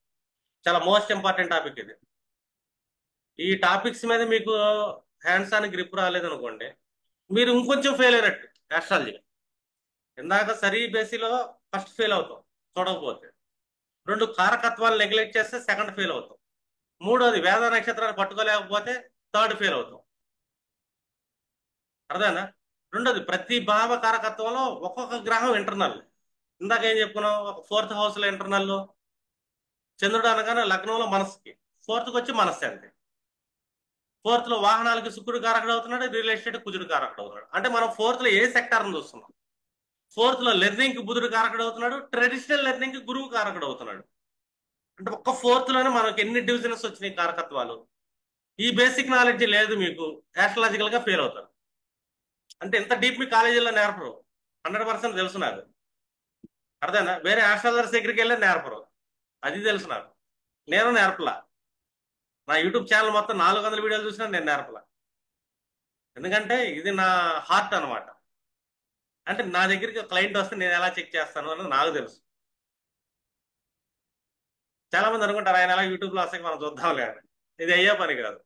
చాలా మోస్ట్ ఇంపార్టెంట్ టాపిక్ ఇది. ఈ టాపిక్స్ మీద మీకు హ్యాండ్స్ ఆన్ గ్రిప్ రాలేదనుకోండి, మీరు ఇంకొంచెం ఫెయిల్ అయినట్టు ఆస్ట్రాలజీ. ఇందాక సరి బేసిలో ఫస్ట్ ఫెయిల్ అవుతాం చూడకపోతే, రెండు కారకత్వాలు నెగ్లెక్ట్ చేస్తే సెకండ్ ఫెయిల్ అవుతాం, మూడోది వేద నక్షత్రాన్ని పట్టుకోలేకపోతే థర్డ్ ఫెయిల్ అవుతాం. అర్థమైందా? రెండోది ప్రతి భావ కారకత్వంలో ఒక్కొక్క గ్రహం ఇంటర్నల్. ఇందాక ఏం చెప్పుకున్నాం, ఒక ఫోర్త్ హౌస్ లో ఇంటర్నల్ చంద్రుడు అనగానే లగ్నంలో మనస్సుకి, ఫోర్త్కి వచ్చి మనశ్శాంతి. ఫోర్త్ లో వాహనాలకి శుక్రుడు కారకుడు అవుతున్నాడు, రియల్ ఎస్టేట్ కుజుడు కారకుడు అవుతున్నాడు. అంటే మనం ఫోర్త్ లో ఏ సెక్టార్ చూస్తున్నాం. ఫోర్త్ లో లెర్నింగ్ కి బుధుడు కారకుడు అవుతున్నాడు, ట్రెడిషనల్ లెర్నింగ్ కి గురువు కారకుడు అవుతున్నాడు. అంటే ఒక్క ఫోర్త్ లోనే మనకి ఎన్ని డివిజన్స్ వచ్చినాయి కారకత్వాలు. ఈ బేసిక్ నాలెడ్జ్ లేదు మీకు, ఆస్ట్రాలజికల్ గా ఫెయిల్ అవుతారు. అంటే ఎంత డీప్ మీ కాలేజీలో నేర్పరు, 100% తెలుసు నాకు. అర్థమైందా? వేరే ఆస్ట్రాలజర్స్ దగ్గరికి వెళ్ళి నేర్పరు, అది తెలుసు నాకు. నేను నేర్పలా. నా యూట్యూబ్ ఛానల్ మొత్తం 400 వీడియోలు చూసినా నేను నేర్పలా. ఎందుకంటే ఇది నా హార్ట్ అనమాట. అంటే నా దగ్గరికి క్లయింట్ వస్తే నేను ఎలా చెక్ చేస్తాను అనేది నాకు తెలుసు. చాలా మంది అనుకుంటారు ఆయన ఎలా యూట్యూబ్ లో వస్తే మనం చూద్దాంలే అని. ఇది అయ్యే పని కాదు.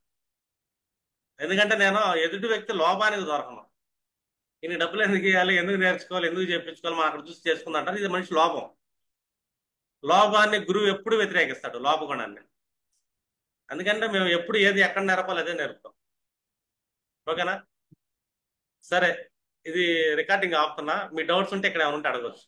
ఎందుకంటే నేను ఎదుటి వ్యక్తి లోపానికి దొరకను. ఇన్ని డబ్బులు ఎందుకు ఇవ్వాలి, ఎందుకు నేర్చుకోవాలి, ఎందుకు చెప్పించుకోవాలి, మనం అక్కడ చూసి చేసుకుందంటారు. ఇది మనిషి లోపం. లోపాన్ని గురువు ఎప్పుడు వ్యతిరేకిస్తాడు, లోపగుణాన్ని. అందుకంటే మేము ఎప్పుడు ఏది ఎక్కడ నేర్పాలి అదే నేర్పుతాం. ఓకేనా? సరే, ఇది రికార్డింగ్ ఆపుతున్నా. మీ డౌట్స్ ఉంటే ఇక్కడ ఏమైనా ఉంటే అడగచ్చు.